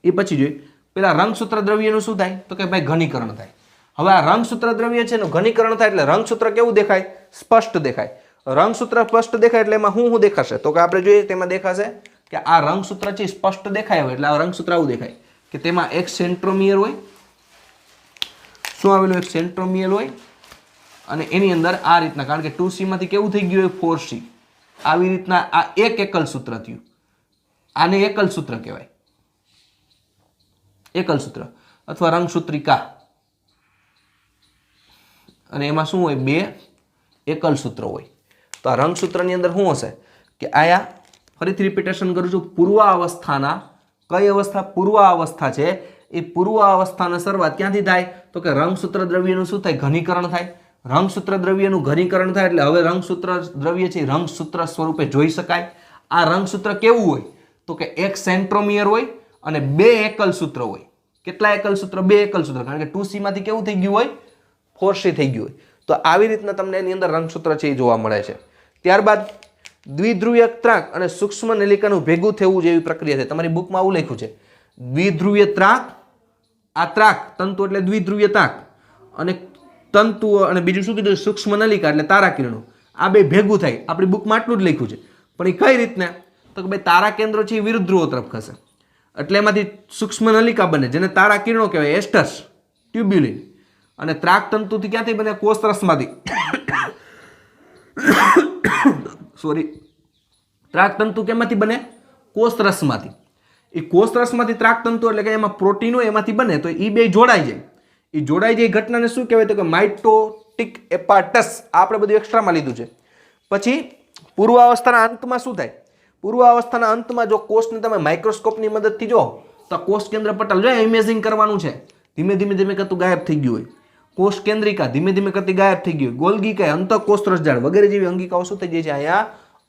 એ પછી જોઈએ પેલા રંગસૂત્ર દ્રવ્યનું શું થાય તો કે ભાઈ ઘનીકરણ થાય. હવે આ રંગસૂત્ર દ્રવ્ય છે એનું ઘનીકરણ થાય એટલે રંગસૂત્ર કેવું દેખાય? સ્પષ્ટ દેખાય. રંગસૂત્ર સ્પષ્ટ દેખાય એટલે એમાં શું દેખાશે તો કે આપણે જોઈએ તેમાં દેખાશે કે આ રંગસૂત્ર છે સ્પષ્ટ દેખાય હોય એટલે આ રંગસૂત્ર આવું દેખાય કે તેમાં એક સેન્ટ્રોમિયર હોય, શું આવેલું, એક સેન્ટ્રોમિયર હોય અને એની અંદર આ રીતના, કારણ કે 2C માંથી કેવું થઈ ગયું હોય 4C, આવી રીતના આ એક એકલ સૂત્ર થયું. આને એકલ સૂત્ર કહેવાય, એકલ સૂત્ર અથવા રંગસૂત્રિકા. અને એમાં શું હોય, બે એકલ સૂત્ર હોય. તો આ રંગસૂત્રની અંદર શું હશે કે આયા ફરીથી રિપીટેશન કરું છું, પૂર્વાવસ્થાના, કઈ અવસ્થા, પૂર્વાવસ્થા છે, એ પૂર્વાવસ્થાની શરૂઆત ક્યાંથી થાય તો કે રંગસૂત્ર દ્રવ્યનું શું થાય, ઘનીકરણ થાય. રંગસૂત્ર દ્રવ્યનું ઘનીકરણ થાય એટલે હવે રંગસૂત્ર દ્રવ્ય છે રંગસૂત્ર સ્વરૂપે જોઈ શકાય. આ રંગસૂત્ર કેવું હોય તો કે એક સેન્ટ્રોમિયર હોય અને બે એકલ સૂત્ર હોય. કેટલા એકલ સૂત્ર, બે એકલ સૂત્ર, કારણ કે 2C માંથી કેવું થઈ ગયું હોય, 4C થઈ ગયું હોય. તો આવી રીતના તમને એની અંદર રંગસૂત્ર છે એ જોવા મળે છે. ત્યારબાદ દ્વિધ્રુવીય ત્રાંક અને સૂક્ષ્મ નલિકાનું ભેગું થવું જેવી પ્રક્રિયા છે. તમારી બુકમાં આવું લખ્યું છે, દ્વિધ્રુવીય ત્રાંક, આ ત્રાંક તંતુ એટલે દ્વિધ્રુવીય ત્રાંક, અને તંતુ અને બીજું શું કીધું, સૂક્ષ્મ નલિકા એટલે તારા કિરણો. આ બે ભેગું થાય. આપણી બુકમાં આટલું જ લખ્યું છે, પણ એ કઈ રીતના તો કે ભાઈ તારા કેન્દ્રો છે એ વિરુદ્ધ ધ્રુવો તરફ ખસે એટલે એમાંથી સૂક્ષ્મ નલિકા બને જેને તારા કિરણો કહેવાય, એસ્ટર્સ ટ્યુબ્યુલિન. અને ત્રાક તંતુથી ક્યાંથી બને, કોષરસમાંથી સોરી, ત્રાક તંતુ કેમાંથી બને, કોષરસમાંથી. એ કોષરસમાંથી ત્રાક તંતુ એટલે કે એમાં પ્રોટીન હોય એમાંથી બને, તો એ બે જોડાઈ જાય. એ જોડાઈ જાય ઘટનાને શું કહેવાય તો કે માઇટોટિક એપાર્ટસ. આપણે બધું એક્સ્ટ્રામાં લીધું છે. પછી પૂર્વાવસ્થાના અંતમાં શું થાય, પૂર્વાવસ્થાના અંતમાં જો કોષને તમે માઇક્રોસ્કોપની મદદથી જો તો કોષ કેન્દ્ર પટલ જો ઇમેજિંગ કરવાનું છે, ધીમે ધીમે ધીમે કરતું ગાયબ થઈ ગયું હોય. કોષ કેન્દ્રિકા ધીમે ધીમે કરતી ગાયબ થઈ ગઈ હોય. ગોલ્ગીકા, અંતઃકોષ રસજાળ વગેરે જેવી અંગિકાઓ શું થઈ જાય છે, અહીંયા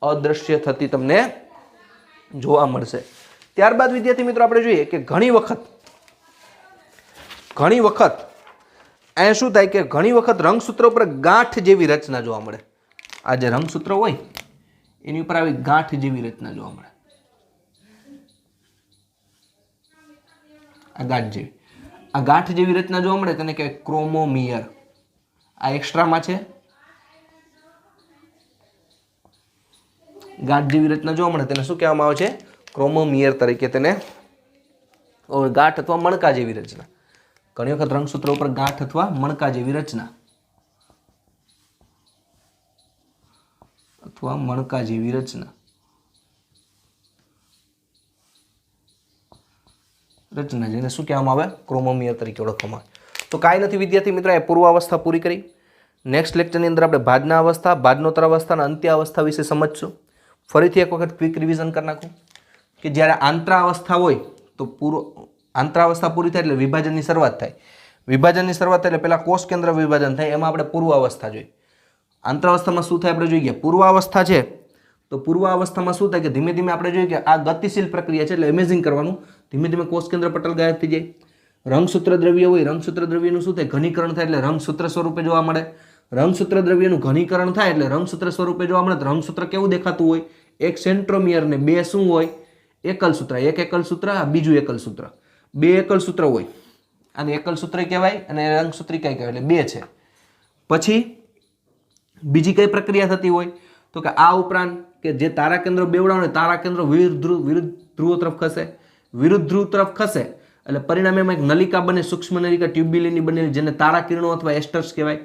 અદ્રશ્ય થતી તમને જોવા મળશે. ત્યારબાદ વિદ્યાર્થી મિત્રો આપણે જોઈએ કે ઘણી વખત અહીંયા શું થાય કે ઘણી વખત રંગસૂત્ર ઉપર ગાંઠ જેવી રચના જોવા મળે. આ જે રંગસૂત્ર હોય એની ઉપર આવી ગાંઠ જેવી રચના જોવા મળે. આ ગાંઠ જેવી, આ ગાંઠ જેવી રચના જોવા મળે તેને કહેવાય ક્રોમોમિયર. આ એક્સ્ટ્રામાં છે. ગાંઠ જેવી રચના જોવા મળે તેને શું કહેવામાં આવે છે, ક્રોમોમિયર તરીકે તેને, ગાંઠ અથવા મણકા જેવી રચના. ઘણી વખત રંગસૂત્ર ઉપર ગાંઠ અથવા મણકા જેવી રચના અથવા મણકા જેવી રચના જેને શું કહેવામાં આવે, ક્રોમોમિયર તરીકે ઓળખવામાં આવે. તો કાંઈ નથી વિદ્યાર્થી મિત્રો, એ પૂર્વાવસ્થા પૂરી કરી. નેક્સ્ટ લેક્ચરની અંદર આપણે ભાજના અવસ્થા, ભાજનોત્તર અવસ્થા અને અંત્યાવસ્થા વિશે સમજશું. ફરીથી એક વખત ક્વિક રિવિઝન કરી નાખું કે જ્યારે આંતરાવસ્થા હોય તો આંતરાવસ્થા પૂરી થાય એટલે વિભાજનની શરૂઆત થાય. વિભાજનની શરૂઆત થાય એટલે પહેલાં કોષ કેન્દ્ર વિભાજન થાય, એમાં આપણે પૂર્વાવસ્થા જોઈએ. આંતરાવસ્થામાં શું થાય આપણે જોઈએ, પૂર્વાવસ્થા છે તો પૂર્વાવસ્થામાં શું થાય કે ધીમે ધીમે આપણે જોઈએ કે આ ગતિશીલ પ્રક્રિયા છે એટલે ઇમેજિંગ કરવાનું. ધીમે ધીમે કોષ કેન્દ્ર પટલ ગાયબ થઈ જાય. રંગસૂત્ર દ્રવ્ય હોય, રંગસૂત્ર દ્રવ્યનું શું થાય, ઘનીકરણ થાય એટલે રંગસૂત્ર સ્વરૂપે જોવા મળે. રંગસૂત્ર દ્રવ્યનું ઘનીકરણ થાય એટલે રંગસૂત્ર સ્વરૂપે જોવા મળે. તો રંગસૂત્ર કેવું દેખાતું હોય, એક સેન્ટ્રોમિયર ને બે શું હોય, એકલ સૂત્ર. એક એકલ સૂત્ર, બીજું એકલ સૂત્ર, બે એકલ સૂત્ર હોય. આને એકલ સૂત્ર કહેવાય અને રંગસૂત્રિકા કહેવાય એટલે બે છે. પછી બીજી કઈ પ્રક્રિયા થતી હોય તો કે આ ઉપરાંત કે જે તારા કેન્દ્રો બેવડા હોય, તારા કેન્દ્રો વિરુદ્ધ ધ્રુવો તરફ ખસે. વિરુદ્ધ ધ્રુવ તરફ ખસે એટલે પરિણામે એમાં એક નલિકા બને, સૂક્ષ્મ નલિકા ટ્યુબ્યુલિનની બનેલી, જેને તારા કિરણો અથવા એસ્ટર્સ કહેવાય.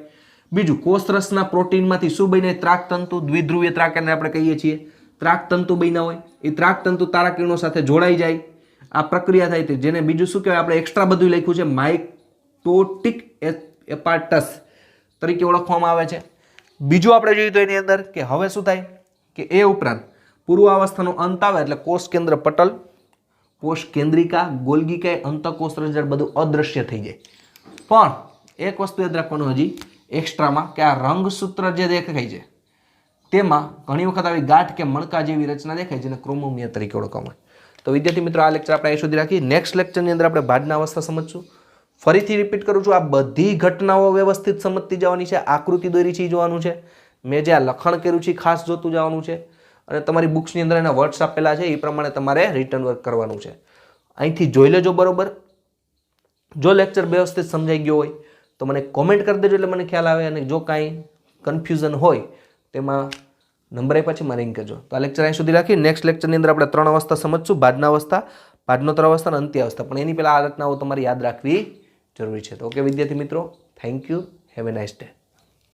બીજું કોષરસના પ્રોટીનમાંથી શું બને, ત્રાક તંતુ, દ્વિધ્રુવીય ત્રાક એને આપણે કહીએ છીએ. ત્રાક તંતુ બન્યા હોય, એ ત્રાક તંતુ તારા કિરણો સાથે જોડાઈ જાય, આ પ્રક્રિયા થાય છે, જેને બીજું શું કહેવાય, આપણે એક્સ્ટ્રા બધું લખ્યું છે, માઇટોટિક એપાર્ટસ તરીકે ઓળખવામાં આવે છે. બીજું આપણે જોયું તો એની અંદર કે હવે શું થાય કે એ ઉપરાંત પૂર્વાવસ્થાનો અંત આવે એટલે કોષ કેન્દ્ર પટલ, કોષ કેન્દ્રિકા, ગોલ્ગીકા, અંતઃકોષ રસજાળ બધું અદ્રશ્ય થઈ જાય. પણ એક વસ્તુ યાદ રાખવાનું હજી એક્સ્ટ્રામાં કે આ રંગસૂત્ર જે દેખાય છે તેમાં ઘણી વખત આવી ગાંઠ કે મણકા જેવી રચના દેખાય જેને ક્રોમોમિયર તરીકે ઓળખવામાં આવે. તો વિદ્યાર્થી મિત્રો આ લેક્ચર આપણે અહીં સુધી રાખી. નેક્સ્ટ લેક્ચરની અંદર આપણે ભાજના અવસ્થા સમજશું. ફરીથી રિપીટ કરું છું, આ બધી ઘટનાઓ વ્યવસ્થિત સમજતી જવાની છે, આકૃતિ દોરી છે જોવાનું છે, મેં જે આ લખાણ કર્યું છે ખાસ જોતું જવાનું છે, અને તમારી બુક્સની અંદર એના વર્ડ્સ આપેલા છે એ પ્રમાણે તમારે રિટર્ન વર્ક કરવાનું છે. અહીંથી જોઈ લેજો બરોબર. જો લેક્ચર વ્યવસ્થિત સમજાઈ ગયો હોય તો મને કોમેન્ટ કરી દેજો એટલે મને ખ્યાલ આવે, અને જો કાંઈ કન્ફ્યુઝન હોય તેમાં નંબર આપ્યા છે, મને રિંગ કરજો. તો આ લેક્ચર અહીં સુધી રાખી. નેક્સ્ટ લેક્ચરની અંદર આપણે 3 અવસ્થા સમજશું: બાદના અવસ્થા, બાદનોત્તર અવસ્થા અને અંત્ય અવસ્થા. પણ એની પહેલાં આ રચનાઓ તમારે યાદ રાખવી જરૂરી છે. તો ઓકે વિદ્યાર્થી મિત્રો, thank you, have a nice day.